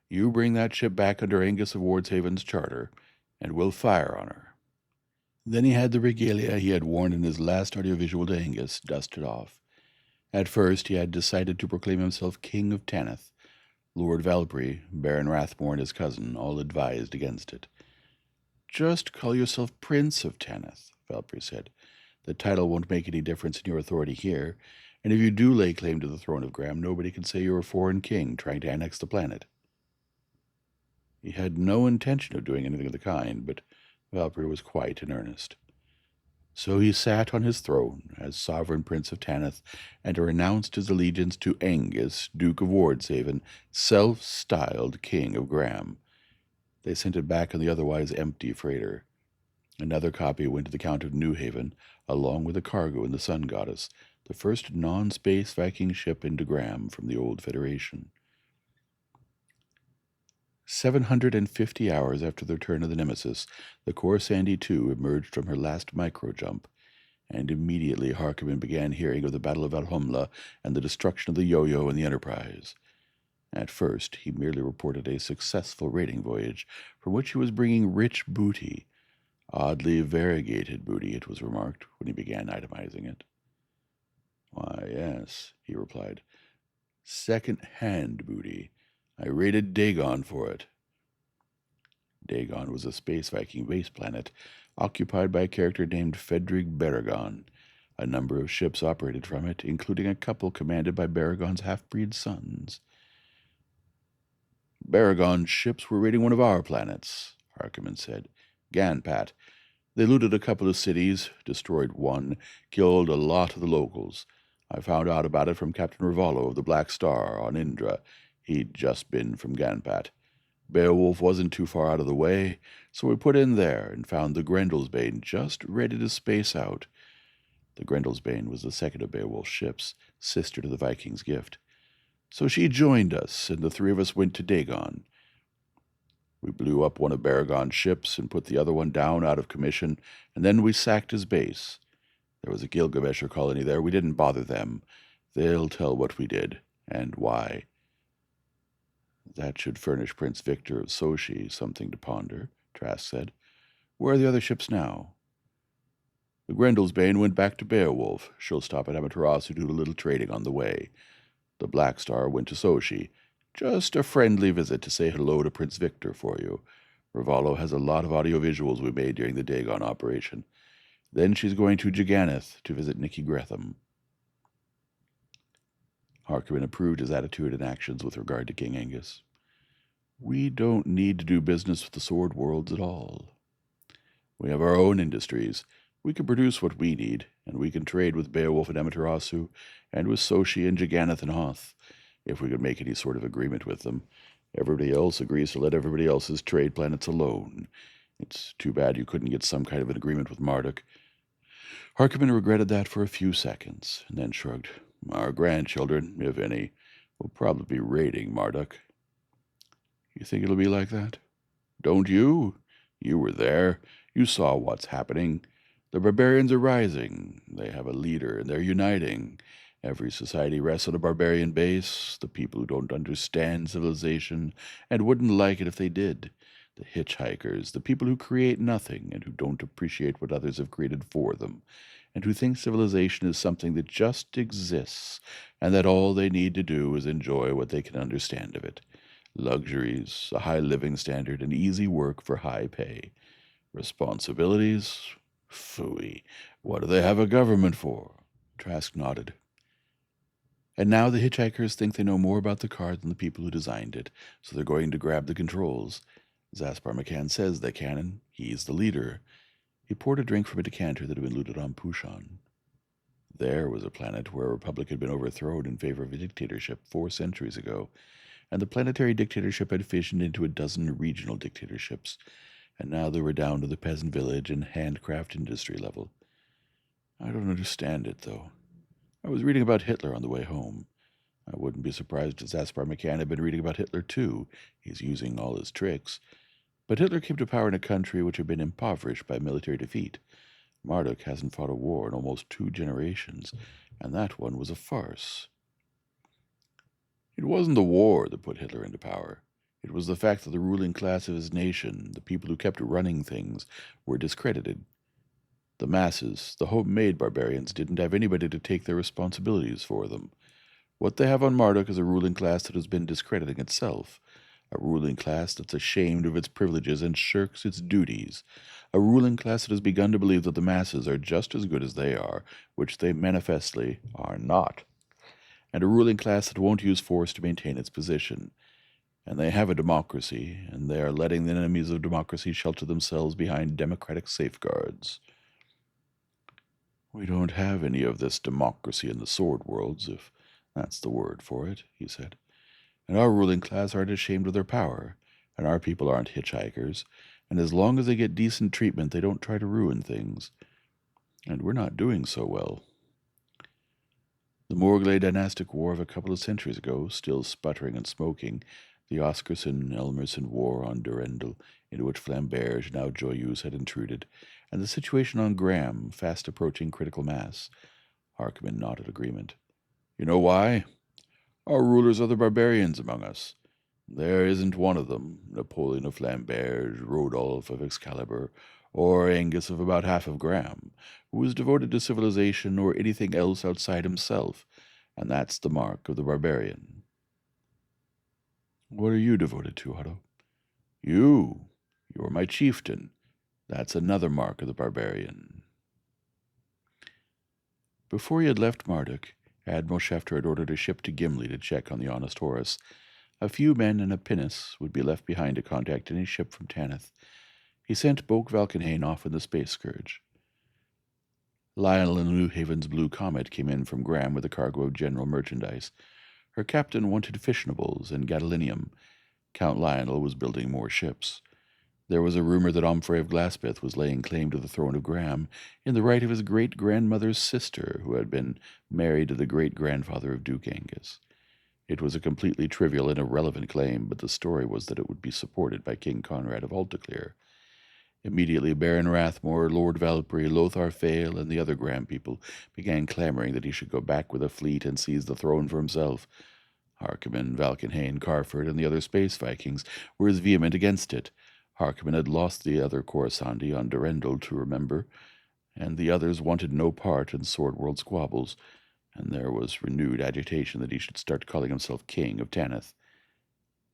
You bring that ship back under Angus of Wardshaven's charter, and we'll fire on her. Then he had the regalia he had worn in his last audiovisual to Angus dusted off. At first he had decided to proclaim himself King of Tanith. Lord Valpry, Baron Rathmore, and his cousin all advised against it. Just call yourself Prince of Tanith, Valpry said. The title won't make any difference in your authority here, and if you do lay claim to the throne of Graham, nobody can say you're a foreign king trying to annex the planet. He had no intention of doing anything of the kind, but Valpry was quite in earnest. So he sat on his throne as sovereign prince of Tanith and renounced his allegiance to Angus, Duke of Wardshaven, self-styled King of Graham. They sent it back on the otherwise empty freighter. Another copy went to the Count of New Haven, along with a cargo in the Sun Goddess, the first non-space Viking ship into Graham from the old Federation. 750 hours after the return of the Nemesis, the Coruscant II emerged from her last micro-jump, and immediately Harkonnen began hearing of the Battle of Valhalla and the destruction of the Yo-Yo and the Enterprise. At first, he merely reported a successful raiding voyage, from which he was bringing rich booty. Oddly variegated booty, it was remarked, when he began itemizing it. Why, yes, he replied. Second-hand booty. I raided Dagon for it. Dagon was a space Viking base planet, occupied by a character named Fedrig Baragon. A number of ships operated from it, including a couple commanded by Baragon's half-breed sons. Baragon's ships were raiding one of our planets, Harkonnen said. Ganpat. They looted a couple of cities, destroyed one, killed a lot of the locals. I found out about it from Captain Ravallo of the Black Star on Indra. He'd just been from Ganpat. Beowulf wasn't too far out of the way, so we put in there and found the Grendelsbane just ready to space out. The Grendelsbane was the second of Beowulf's ships, sister to the Viking's gift. So she joined us, and the three of us went to Dagon. We blew up one of Baragon's ships and put the other one down out of commission, and then we sacked his base. There was a Gilgamesher colony there. We didn't bother them. They'll tell what we did, and why. That should furnish Prince Victor of Sochi something to ponder, Trask said. Where are the other ships now? The Grendelsbane went back to Beowulf. She'll stop at Amaterasu to do a little trading on the way. The Black Star went to Sochi. Just a friendly visit to say hello to Prince Victor for you. Ravallo has a lot of audiovisuals we made during the Dagon operation. Then she's going to Jagannath to visit Nicky Gretham. Harkonnen approved his attitude and actions with regard to King Angus. We don't need to do business with the sword worlds at all. We have our own industries. We can produce what we need, and we can trade with Beowulf and Amaterasu, and with Sochi and Jagannath and Hoth, if we could make any sort of agreement with them. Everybody else agrees to let everybody else's trade planets alone. It's too bad you couldn't get some kind of an agreement with Marduk. Harkonnen regretted that for a few seconds, and then shrugged. Our grandchildren, if any, will probably be raiding Marduk. You think it'll be like that? Don't you? You were there. You saw what's happening. The barbarians are rising. They have a leader, and they're uniting. Every society rests on a barbarian base. The people who don't understand civilization and wouldn't like it if they did. The hitchhikers, the people who create nothing and who don't appreciate what others have created for them, and who think civilization is something that just exists, and that all they need to do is enjoy what they can understand of it. Luxuries, a high living standard, and easy work for high pay. Responsibilities? Phooey. What do they have a government for? Trask nodded. And now the hitchhikers think they know more about the car than the people who designed it, so they're going to grab the controls. Zaspar McCann says they can, and he's the leader. He poured a drink from a decanter that had been looted on Pushan. There was a planet where a republic had been overthrown in favor of a dictatorship 4 centuries ago, and the planetary dictatorship had fissioned into a dozen regional dictatorships, and now they were down to the peasant village and handcraft industry level. I don't understand it, though. I was reading about Hitler on the way home. I wouldn't be surprised if Zaspar McCann had been reading about Hitler, too. He's using all his tricks. But Hitler came to power in a country which had been impoverished by military defeat. Marduk hasn't fought a war in almost 2 generations, and that one was a farce. It wasn't the war that put Hitler into power. It was the fact that the ruling class of his nation, the people who kept running things, were discredited. The masses, the homemade barbarians, didn't have anybody to take their responsibilities for them. What they have on Marduk is a ruling class that has been discrediting itself, a ruling class that's ashamed of its privileges and shirks its duties, a ruling class that has begun to believe that the masses are just as good as they are, which they manifestly are not, and a ruling class that won't use force to maintain its position. And they have a democracy, and they are letting the enemies of democracy shelter themselves behind democratic safeguards. We don't have any of this democracy in the sword worlds, if that's the word for it, he said. And our ruling class aren't ashamed of their power, and our people aren't hitchhikers, and as long as they get decent treatment, they don't try to ruin things. And we're not doing so well. The Morglay dynastic war of a couple of centuries ago, still sputtering and smoking, the Oscarson-Elmerson war on Durendal, into which Flamberge, now Joyeuse, had intruded, and the situation on Graham, fast approaching critical mass. Harkonnen nodded agreement. You know why? Our rulers are the barbarians among us. There isn't one of them, Napoleon of Flamberge, Rodolph of Excalibur, or Angus of about half of Graham, who is devoted to civilization or anything else outside himself, and that's the mark of the barbarian. What are you devoted to, Otto? You're my chieftain. That's another mark of the barbarian. Before he had left Marduk, Admiral Schefter had ordered a ship to Gimli to check on the Honest Horus. A few men and a pinnace would be left behind to contact any ship from Tanith. He sent Boak Valkenhayn off in the Space Scourge. Lionel and New Haven's Blue Comet came in from Graham with a cargo of general merchandise. Her captain wanted fissionables and gadolinium. Count Lionel was building more ships. There was a rumor that Omfrey of Glaspeth was laying claim to the throne of Graham in the right of his great-grandmother's sister, who had been married to the great-grandfather of Duke Angus. It was a completely trivial and irrelevant claim, but the story was that it would be supported by King Conrad of Altaclear. Immediately, Baron Rathmore, Lord Valkyrie, Lothar Fail, and the other Graham people began clamoring that he should go back with a fleet and seize the throne for himself. Harkonnen, Valkenhayn, Carford, and the other space Vikings were as vehement against it. Harkonnen had lost the other Coruscandi on Durendal, to remember, and the others wanted no part in Sword World squabbles, and there was renewed agitation that he should start calling himself King of Tanith.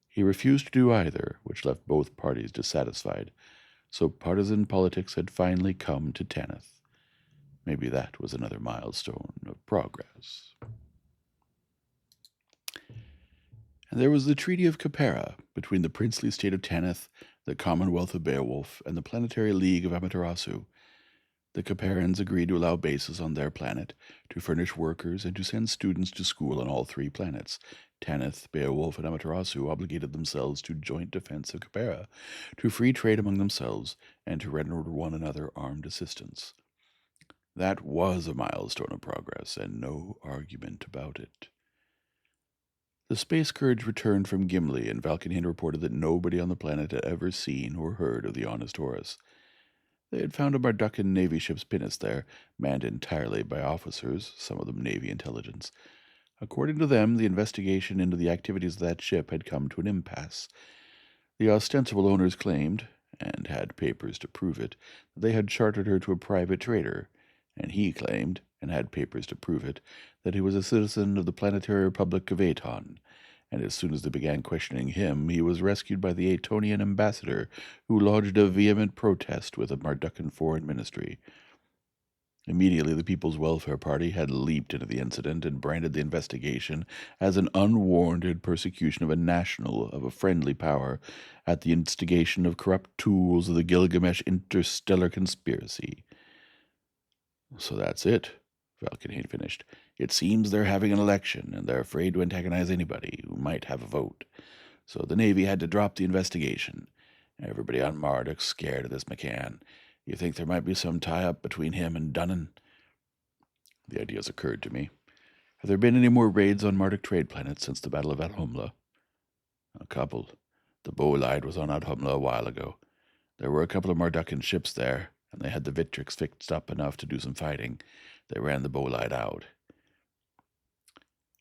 He refused to do either, which left both parties dissatisfied, so partisan politics had finally come to Tanith. Maybe that was another milestone of progress. And there was the Treaty of Capera between the princely state of Tanith, the Commonwealth of Beowulf, and the Planetary League of Amaterasu. The Caperans agreed to allow bases on their planet, to furnish workers, and to send students to school on all three planets. Tanith, Beowulf, and Amaterasu obligated themselves to joint defense of Capera, to free trade among themselves, and to render one another armed assistance. That was a milestone of progress, and no argument about it. The Space Scourge returned from Gimli, and Valkenhayn reported that nobody on the planet had ever seen or heard of the Honest Horus. They had found a Mardukan Navy ship's pinnace there, manned entirely by officers, some of them Navy intelligence. According to them, the investigation into the activities of that ship had come to an impasse. The ostensible owners claimed, and had papers to prove it, that they had chartered her to a private trader, and he claimed, and had papers to prove it, that he was a citizen of the Planetary Republic of Aton, and as soon as they began questioning him, he was rescued by the Atonian ambassador, who lodged a vehement protest with the Mardukan Foreign Ministry. Immediately, the People's Welfare Party had leaped into the incident and branded the investigation as an unwarranted persecution of a friendly power, at the instigation of corrupt tools of the Gilgamesh interstellar conspiracy. So that's it, Valkenhayn finished. It seems they're having an election, and they're afraid to antagonize anybody who might have a vote. So the Navy had to drop the investigation. Everybody on Marduk's scared of this McCann. You think there might be some tie-up between him and Dunnan? The idea's occurred to me. Have there been any more raids on Marduk trade planets since the Battle of Alhumla? A couple. The Bolide was on Alhumla a while ago. There were a couple of Mardukan ships there, and they had the Victrix fixed up enough to do some fighting. They ran the Bolide out.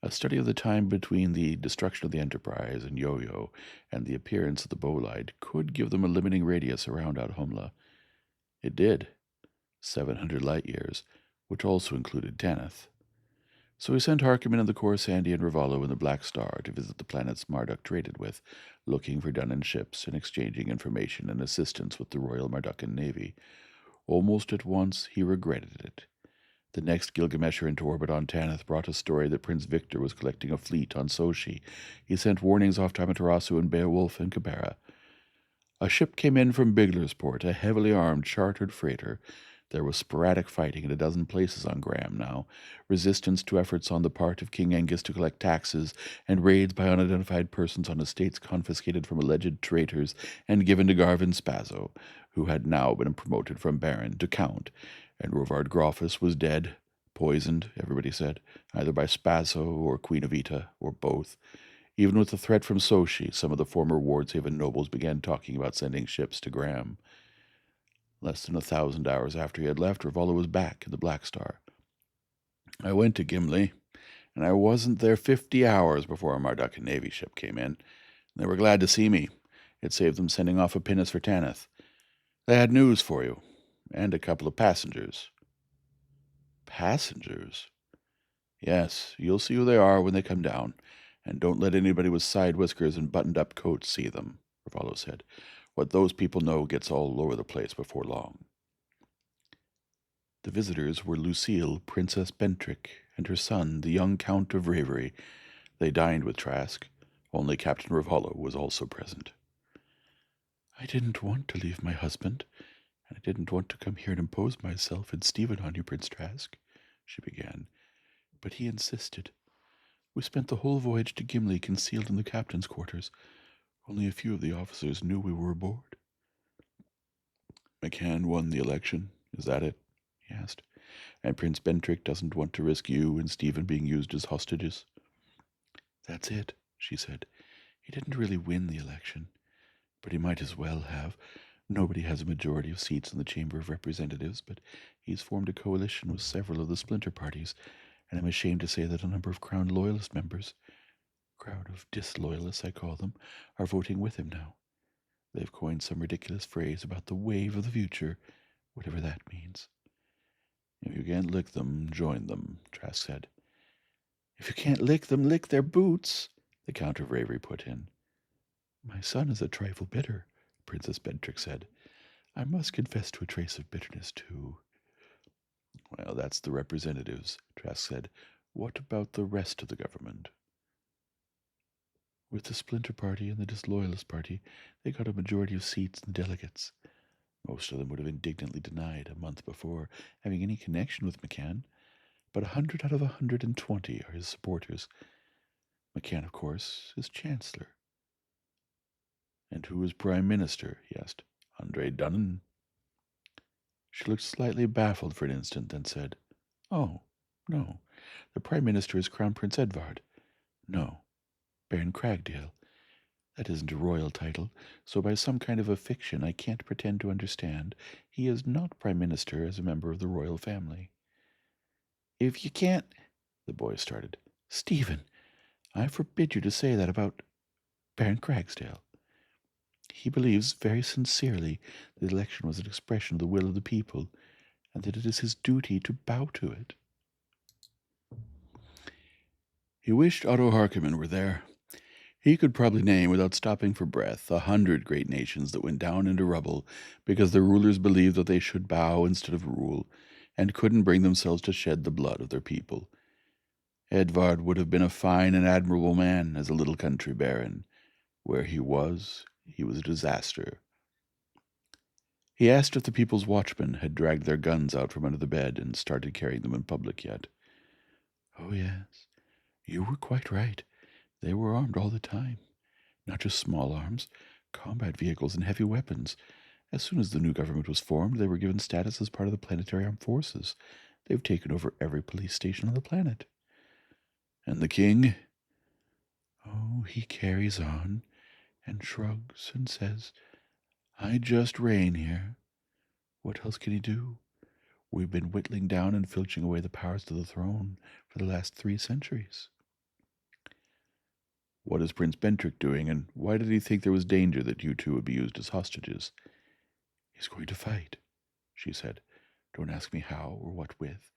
A study of the time between the destruction of the Enterprise and Yo-Yo and the appearance of the Bolide could give them a limiting radius around Alhumla. It did, 700 light-years, which also included Tanith. So he sent Harkonnen and the Coruscandi and Ravallo and the Black Star to visit the planets Marduk traded with, looking for Dunnan ships and exchanging information and assistance with the Royal Mardukan Navy. Almost at once he regretted it. The next Gilgamesher into orbit on Tanith brought a story that Prince Victor was collecting a fleet on Sochi. He sent warnings off to Amaterasu and Beowulf and Capera. A ship came in from Biglersport, a heavily armed chartered freighter. There was sporadic fighting in a dozen places on Graham now, resistance to efforts on the part of King Angus to collect taxes, and raids by unidentified persons on estates confiscated from alleged traitors and given to Garvin Spazo, who had now been promoted from Baron to Count, and Rovard Groffus was dead, poisoned, everybody said, either by Spazo or Queen Evita, or both. Even with the threat from Sochi, some of the former Wardshaven nobles began talking about sending ships to Graham. Less than 1,000 hours after he had left, Ravallo was back in the Black Star. I went to Gimli, and I wasn't there 50 hours before a Mardukan Navy ship came in. They were glad to see me. It saved them sending off a pinnace for Tanith. They had news for you, and a couple of passengers. Passengers? Yes, you'll see who they are when they come down, and don't let anybody with side whiskers and buttoned-up coats see them, Ravallo said. What those people know gets all over the place before long. The visitors were Lucille, Princess Bentrick, and her son, the young Count of Ravery. They dined with Trask. Only Captain Ravallo was also present. I didn't want to leave my husband, and I didn't want to come here and impose myself and Stephen on you, Prince Trask, she began, but he insisted. We spent the whole voyage to Gimli concealed in the captain's quarters. Only a few of the officers knew we were aboard. McCann won the election, is that it? He asked. And Prince Bentrick doesn't want to risk you and Stephen being used as hostages? That's it, she said. He didn't really win the election, but he might as well have. Nobody has a majority of seats in the Chamber of Representatives, but he's formed a coalition with several of the splinter parties, and I'm ashamed to say that a number of Crown Loyalist members, crowd of disloyalists I call them, are voting with him now. They've coined some ridiculous phrase about the wave of the future, whatever that means. If you can't lick them, join them, Trask said. If you can't lick them, lick their boots, the Count of Ravery put in. My son is a trifle bitter, Princess Bentrick said. I must confess to a trace of bitterness, too. Well, that's the representatives, Trask said. What about the rest of the government? With the Splinter Party and the Disloyalist Party, they got a majority of seats and delegates. Most of them would have indignantly denied a month before having any connection with McCann, but 100 out of 120 are his supporters. McCann, of course, is Chancellor. And who is Prime Minister? He asked. Andre Dunnan. She looked slightly baffled for an instant, then said, Oh, no. The Prime Minister is Crown Prince Edvard. No, Baron Cragdale. That isn't a royal title, so by some kind of a fiction I can't pretend to understand, he is not Prime Minister as a member of the royal family. If you can't, the boy started. Stephen, I forbid you to say that about Baron Cragsdale. He believes very sincerely the election was an expression of the will of the people, and that it is his duty to bow to it. He wished Otto Harkonnen were there. He could probably name, without stopping for breath, 100 great nations that went down into rubble because their rulers believed that they should bow instead of rule, and couldn't bring themselves to shed the blood of their people. Edvard would have been a fine and admirable man as a little country baron. Where he was a disaster. He asked if the people's watchmen had dragged their guns out from under the bed and started carrying them in public yet. Oh, yes, you were quite right. They were armed all the time. Not just small arms, combat vehicles and heavy weapons. As soon as the new government was formed, they were given status as part of the planetary armed forces. They've taken over every police station on the planet. And the king? Oh, he carries on and shrugs and says, I just reign here. What else can he do? We've been whittling down and filching away the powers to the throne for the last 3 centuries. What is Prince Bentrick doing, and why did he think there was danger that you two would be used as hostages? He's going to fight, she said. Don't ask me how or what with.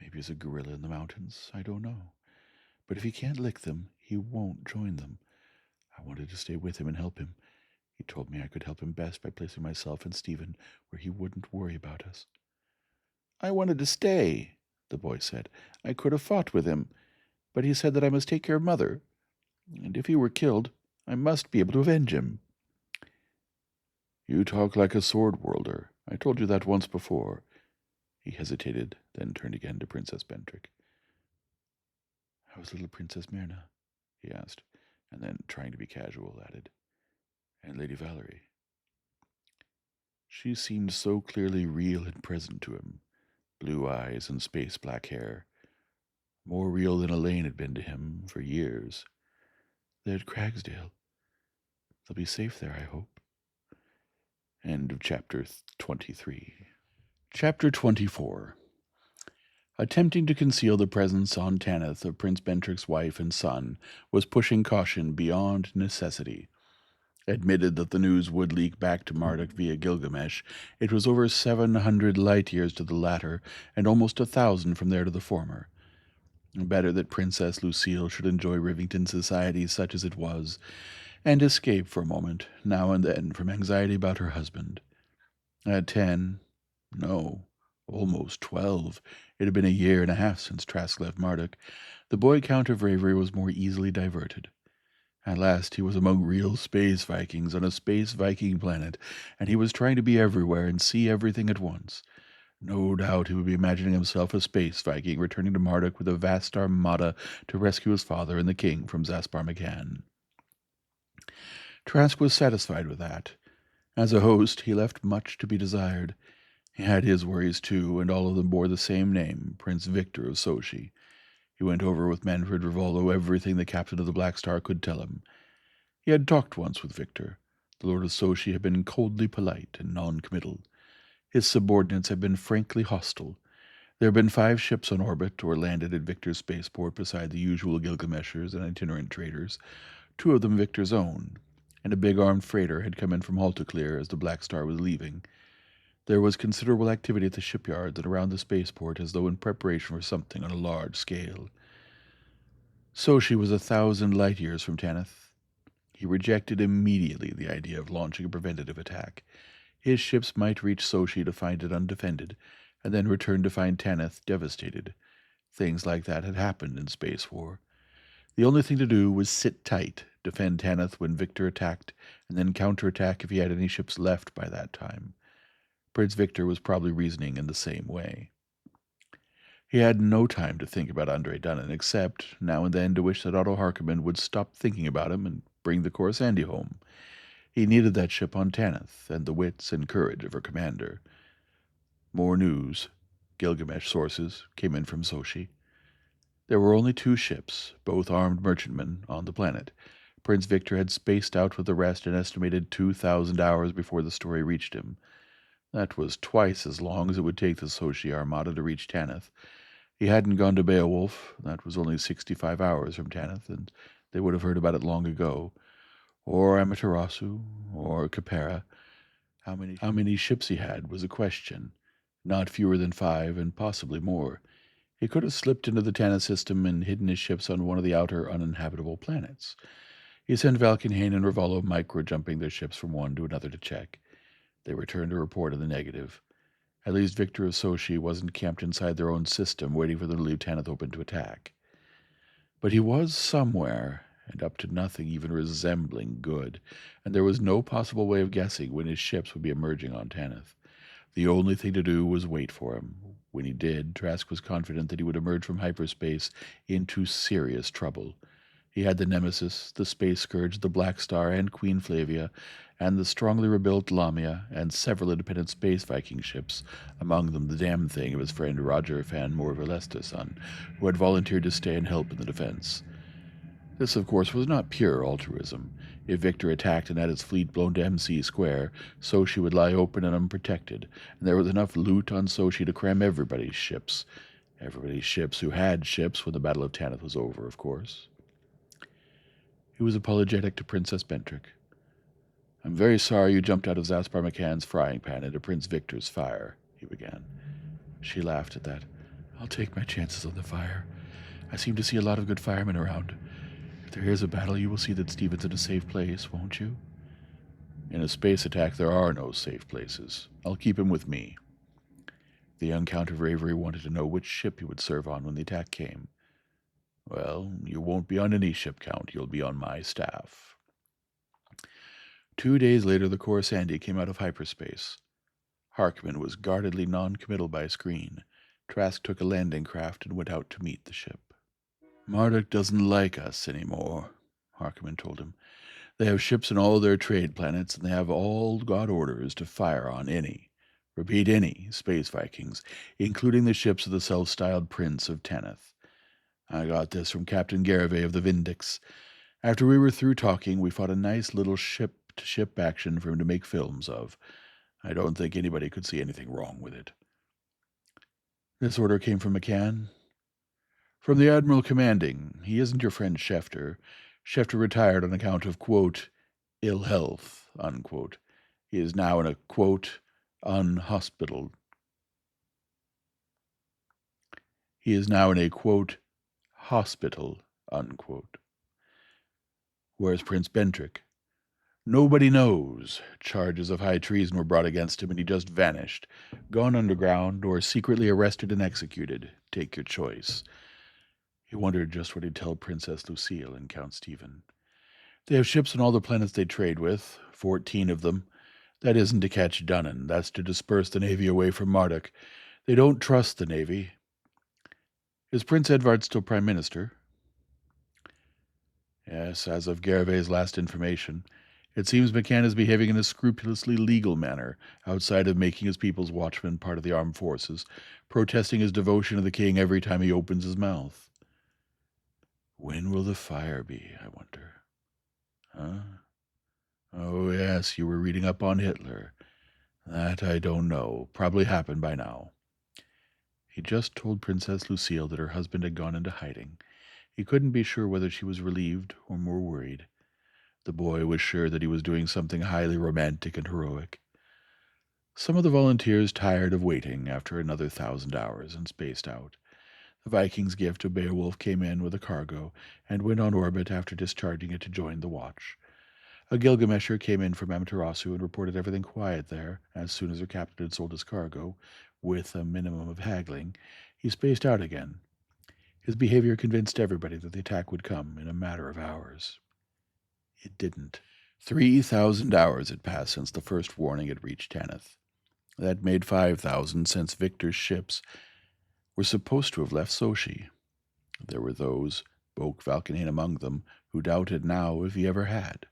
Maybe as a guerrilla in the mountains, I don't know. But if he can't lick them, he won't join them. I wanted to stay with him and help him. He told me I could help him best by placing myself and Stephen where he wouldn't worry about us. I wanted to stay, the boy said. I could have fought with him, but he said that I must take care of Mother, and if he were killed, I must be able to avenge him. You talk like a sword-worlder. I told you that once before. He hesitated, then turned again to Princess Bentrick. How's little Princess Myrna? He asked, and then, trying to be casual, added, and Lady Valerie. She seemed so clearly real and present to him, blue eyes and space-black hair, more real than Elaine had been to him for years. They're at Cragsdale. They'll be safe there, I hope. End of chapter 23. Chapter 24. Attempting to conceal the presence on Tanith of Prince Bentrick's wife and son was pushing caution beyond necessity. Admitted that the news would leak back to Marduk via Gilgamesh, it was over 700 light-years to the latter, and almost 1,000 from there to the former. Better that Princess Lucille should enjoy Rivington society such as it was, and escape for a moment, now and then, from anxiety about her husband. At 10, no, almost 12, it had been a year and a half since Trask left Marduk, the boy Count of Ravery was more easily diverted. At last he was among real space Vikings on a space Viking planet, and he was trying to be everywhere and see everything at once. No doubt he would be imagining himself a space Viking returning to Marduk with a vast armada to rescue his father and the king from Zaspar McCann. Trask was satisfied with that. As a host, he left much to be desired. He had his worries too, and all of them bore the same name, Prince Victor of Sochi. He went over with Manfred Rivoldo everything the captain of the Black Star could tell him. He had talked once with Victor. The Lord of Sochi had been coldly polite and non-committal. His subordinates had been frankly hostile. There had been 5 ships on orbit or landed at Victor's spaceport beside the usual Gilgameshers and itinerant traders, 2 of them Victor's own, and a big armed freighter had come in from Haltaclear as the Black Star was leaving. There was considerable activity at the shipyards and around the spaceport as though in preparation for something on a large scale. Sochi was 1,000 light years from Tanith. He rejected immediately the idea of launching a preventative attack. His ships might reach Sochi to find it undefended, and then return to find Tanith devastated. Things like that had happened in space war. The only thing to do was sit tight, defend Tanith when Victor attacked, and then counterattack if he had any ships left by that time. Prince Victor was probably reasoning in the same way. He had no time to think about Andre Dunnan, except now and then to wish that Otto Harkonnen would stop thinking about him and bring the Coruscant home. He needed that ship on Tanith, and the wits and courage of her commander. More news, Gilgamesh sources, came in from Sochi. There were only 2 ships, both armed merchantmen, on the planet. Prince Victor had spaced out with the rest an estimated 2,000 hours before the story reached him. That was twice as long as it would take the Sochi Armada to reach Tanith. He hadn't gone to Beowulf. That was only 65 hours from Tanith, and they would have heard about it long ago. Or Amaterasu, or Capera. How many ships he had was a question. Not fewer than 5, and possibly more. He could have slipped into the Tanith system and hidden his ships on one of the outer uninhabitable planets. He sent Valkenhayn and Rivollo micro-jumping their ships from one to another to check. They returned a report in the negative. At least Victor of Sochi wasn't camped inside their own system, waiting for them to leave Tanith open to attack. But he was somewhere, and up to nothing even resembling good, and there was no possible way of guessing when his ships would be emerging on Tanith. The only thing to do was wait for him. When he did, Trask was confident that he would emerge from hyperspace into serious trouble. He had the Nemesis, the Space Scourge, the Black Star, and Queen Flavia, and the strongly rebuilt Lamia, and several independent space Viking ships, among them the damn thing of his friend Roger Van Morvelesta's son, who had volunteered to stay and help in the defense. This, of course, was not pure altruism. If Victor attacked and had his fleet blown to MC Square, Sochi would lie open and unprotected, and there was enough loot on Sochi to cram everybody's ships. Everybody's ships who had ships when the Battle of Tanith was over, of course. He was apologetic to Princess Bentrick. "I'm very sorry you jumped out of Zaspar McCann's frying pan into Prince Victor's fire," he began. She laughed at that. "I'll take my chances on the fire. I seem to see a lot of good firemen around. If there is a battle, you will see that Stephen's in a safe place, won't you?" "In a space attack, there are no safe places. I'll keep him with me." The young Count of Ravery wanted to know which ship he would serve on when the attack came. "Well, you won't be on any ship, Count. You'll be on my staff." 2 days later, the Coruscant came out of hyperspace. Harkonnen was guardedly non-committal by screen. Trask took a landing craft and went out to meet the ship. "Marduk doesn't like us anymore," Harkonnen told him. "They have ships in all their trade planets, and they have all got orders to fire on repeat any, space Vikings, including the ships of the self-styled Prince of Tanith. I got this from Captain Garave of the Vindix. After we were through talking, we fought a nice little ship-to-ship action for him to make films of. I don't think anybody could see anything wrong with it." "This order came from McCann?" "From the Admiral commanding. He isn't your friend Schefter. Schefter retired on account of, quote, ill health, unquote. He is now in a, quote, unhospital. He is now in a, quote, hospital, unquote." "Where's Prince Bentrick?" "Nobody knows. Charges of high treason were brought against him, and he just vanished. Gone underground, or secretly arrested and executed. Take your choice." He wondered just what he'd tell Princess Lucille and Count Stephen. They have ships on all the planets they trade with, 14 of them. That isn't to catch Dunnan, that's to disperse the Navy away from Marduk. They don't trust the Navy. Is Prince Edvard still Prime Minister? Yes, as of Gervais' last information. It seems McCann is behaving in a scrupulously legal manner, outside of making his people's watchman part of the armed forces, protesting his devotion to the king every time he opens his mouth. When will the fire be, I wonder? Huh? Oh, yes, you were reading up on Hitler. That I don't know. Probably happened by now. He just told Princess Lucille that her husband had gone into hiding. He couldn't be sure whether she was relieved or more worried. The boy was sure that he was doing something highly romantic and heroic. Some of the volunteers tired of waiting after another 1,000 hours and spaced out. The Viking's gift of Beowulf came in with a cargo and went on orbit after discharging it to join the watch. A Gilgamesher came in from Amaterasu and reported everything quiet there as soon as her captain had sold his cargo. With a minimum of haggling, he spaced out again. His behavior convinced everybody that the attack would come in a matter of hours. It didn't. 3,000 hours had passed since the first warning had reached Tanith. That made 5,000 since Victor's ships were supposed to have left Sochi. There were those, Boak Valkenhayn among them, who doubted now if he ever had.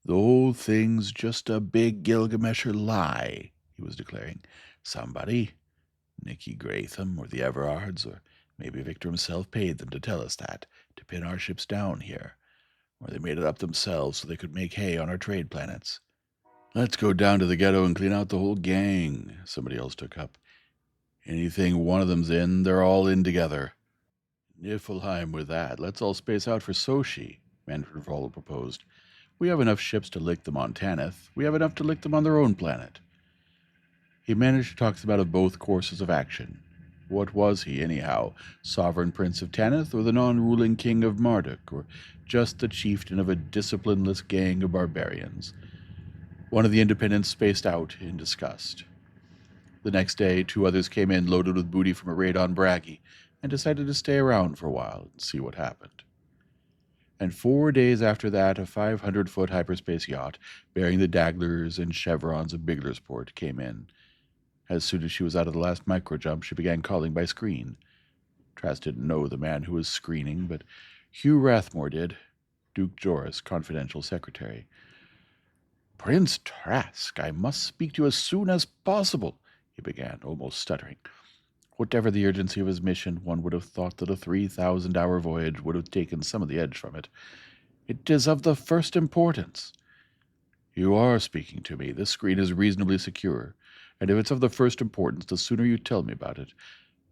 The whole thing's just a big Gilgamesher lie, he was declaring. Somebody, Nicky Gratham or the Everards, or maybe Victor himself paid them to tell us that, to pin our ships down here. Or they made it up themselves so they could make hay on our trade planets. Let's go down to the ghetto and clean out the whole gang, somebody else took up. Anything one of them's in, they're all in together. Niflheim with that. Let's all space out for Sochi, Manfred Volla proposed. We have enough ships to lick them on Tanith. We have enough to lick them on their own planet. He managed to talk them out of both courses of action. What was he, anyhow? Sovereign Prince of Tanith, or the non-ruling King of Marduk, or just the chieftain of a disciplineless gang of barbarians? One of the independents spaced out in disgust. The next day, 2 others came in loaded with booty from a raid on Bragi, and decided to stay around for a while and see what happened. And 4 days after that, a 500-foot hyperspace yacht bearing the Daglers and chevrons of Biglersport came in. As soon as she was out of the last microjump, she began calling by screen. Trask didn't know the man who was screening, but Hugh Rathmore did, Duke Joris, confidential secretary. Prince Trask, I must speak to you as soon as possible, he began, almost stuttering. Whatever the urgency of his mission, one would have thought that a 3,000-hour voyage would have taken some of the edge from it. It is of the first importance. You are speaking to me. This screen is reasonably secure, and if it's of the first importance, the sooner you tell me about it.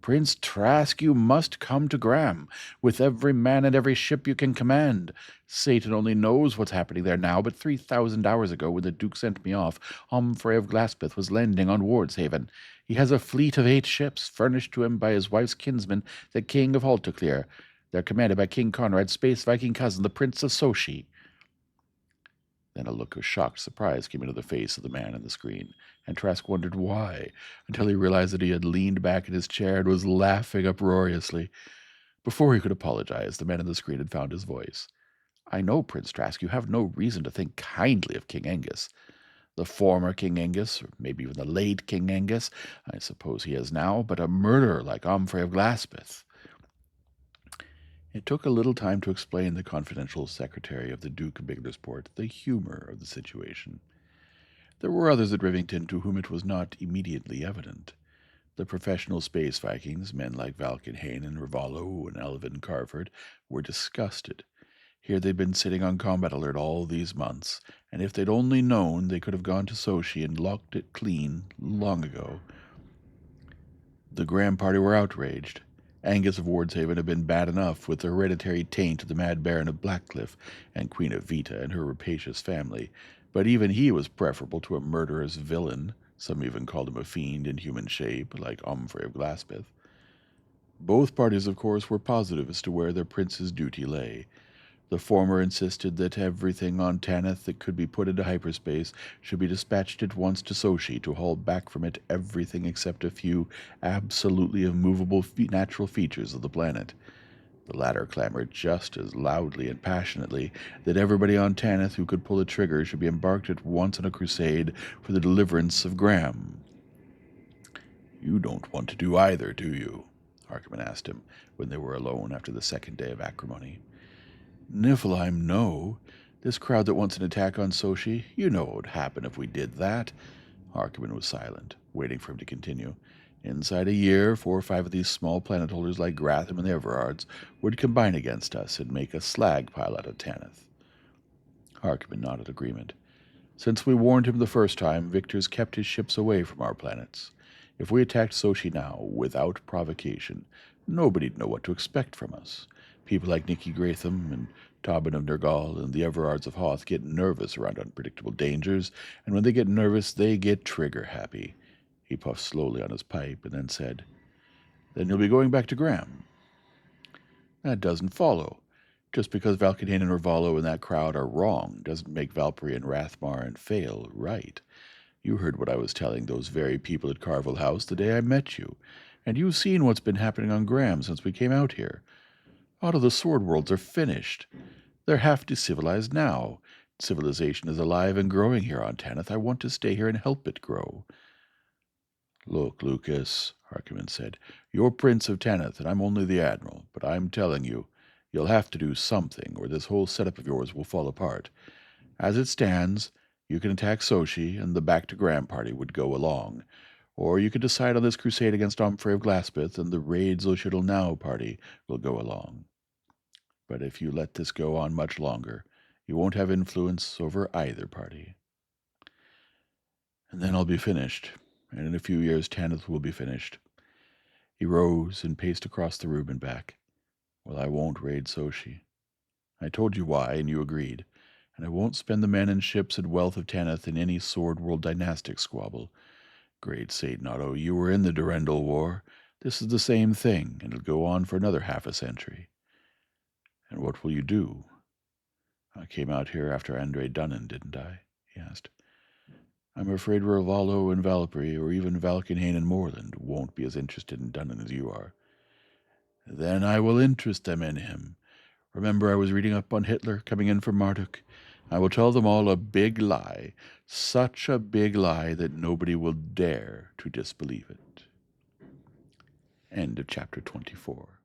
Prince Trask, you must come to Graham, with every man and every ship you can command. Satan only knows what's happening there now, but 3,000 hours ago, when the Duke sent me off, Humphrey of Glaspeth was landing on Wardshaven. He has a fleet of 8 ships, furnished to him by his wife's kinsman, the King of Haltoclear. They're commanded by King Conrad's space Viking cousin, the Prince of Sochi. Then a look of shocked surprise came into the face of the man on the screen, and Trask wondered why, until he realized that he had leaned back in his chair and was laughing uproariously. Before he could apologize, the man on the screen had found his voice. I know, Prince Trask, you have no reason to think kindly of King Angus. The former King Angus, or maybe even the late King Angus, I suppose he is now, but a murderer like Humphrey of Glaspeth. It took a little time to explain the confidential secretary of the Duke of Biglersport the humor of the situation. There were others at Rivington to whom it was not immediately evident. The professional space Vikings, men like Valkenhayn and Ravallo and Elvin Carford, were disgusted. Here they'd been sitting on combat alert all these months, and if they'd only known, they could have gone to Sochi and locked it clean long ago. The Graham party were outraged. Angus of Wardshaven had been bad enough with the hereditary taint of the Mad Baron of Blackcliff and Queen of Vita and her rapacious family, but even he was preferable to a murderous villain. Some even called him a fiend in human shape, like Humphrey of Glaspeth. Both parties, of course, were positive as to where their prince's duty lay. The former insisted that everything on Tanith that could be put into hyperspace should be dispatched at once to Sochi to haul back from it everything except a few absolutely immovable natural features of the planet. The latter clamored just as loudly and passionately that everybody on Tanith who could pull a trigger should be embarked at once on a crusade for the deliverance of Graham. "You don't want to do either, do you?" Harkonnen asked him when they were alone after the second day of acrimony. "Niflheim, no. This crowd that wants an attack on Sochi, you know what would happen if we did that." Harkonnen was silent, waiting for him to continue. "Inside a year, 4 or 5 of these small planet holders like Gratham and the Everards would combine against us and make a slag pile out of Tanith." Harkonnen nodded agreement. "Since we warned him the first time, Victor's kept his ships away from our planets. If we attacked Sochi now, without provocation, nobody'd know what to expect from us. People like Nicky Gratham and Tobin of Nergal and the Everards of Hoth get nervous around unpredictable dangers, and when they get nervous, they get trigger-happy." He puffed slowly on his pipe and then said, "Then you'll be going back to Graham." "That doesn't follow. Just because Valkenhayn and Orvalo and that crowd are wrong doesn't make Valkyrie and Rathmar and Fail right. You heard what I was telling those very people at Carville House the day I met you, and you've seen what's been happening on Graham since we came out here. A lot of the sword worlds are finished. They're half decivilized now. Civilization is alive and growing here on Tanith. I want to stay here and help it grow." "Look, Lucas," Harkonnen said, "you're Prince of Tanith, and I'm only the Admiral, but I'm telling you, you'll have to do something, or this whole setup of yours will fall apart. As it stands, you can attack Sochi, and the Back to Graham party would go along. Or you could decide on this crusade against Omfrey of Glaspeth, and the Raid Zoshidal Now party will go along. But if you let this go on much longer, you won't have influence over either party. And then I'll be finished, and in a few years Tanith will be finished." He rose and paced across the room and back. "Well, I won't raid Sochi. I told you why, and you agreed. And I won't spend the men and ships and wealth of Tanith in any Sword World dynastic squabble. Great Satan Otto, you were in the Durendal War. This is the same thing, and it'll go on for another half a century. And what will you do?" "I came out here after Andre Dunnan, didn't I?" he asked. "I'm afraid Ravalo and Valkyrie, or even Valkenhayn and Moreland, won't be as interested in Dunnan as you are." "Then I will interest them in him. Remember I was reading up on Hitler coming in from Marduk? I will tell them all a big lie, such a big lie that nobody will dare to disbelieve it." End of chapter 24.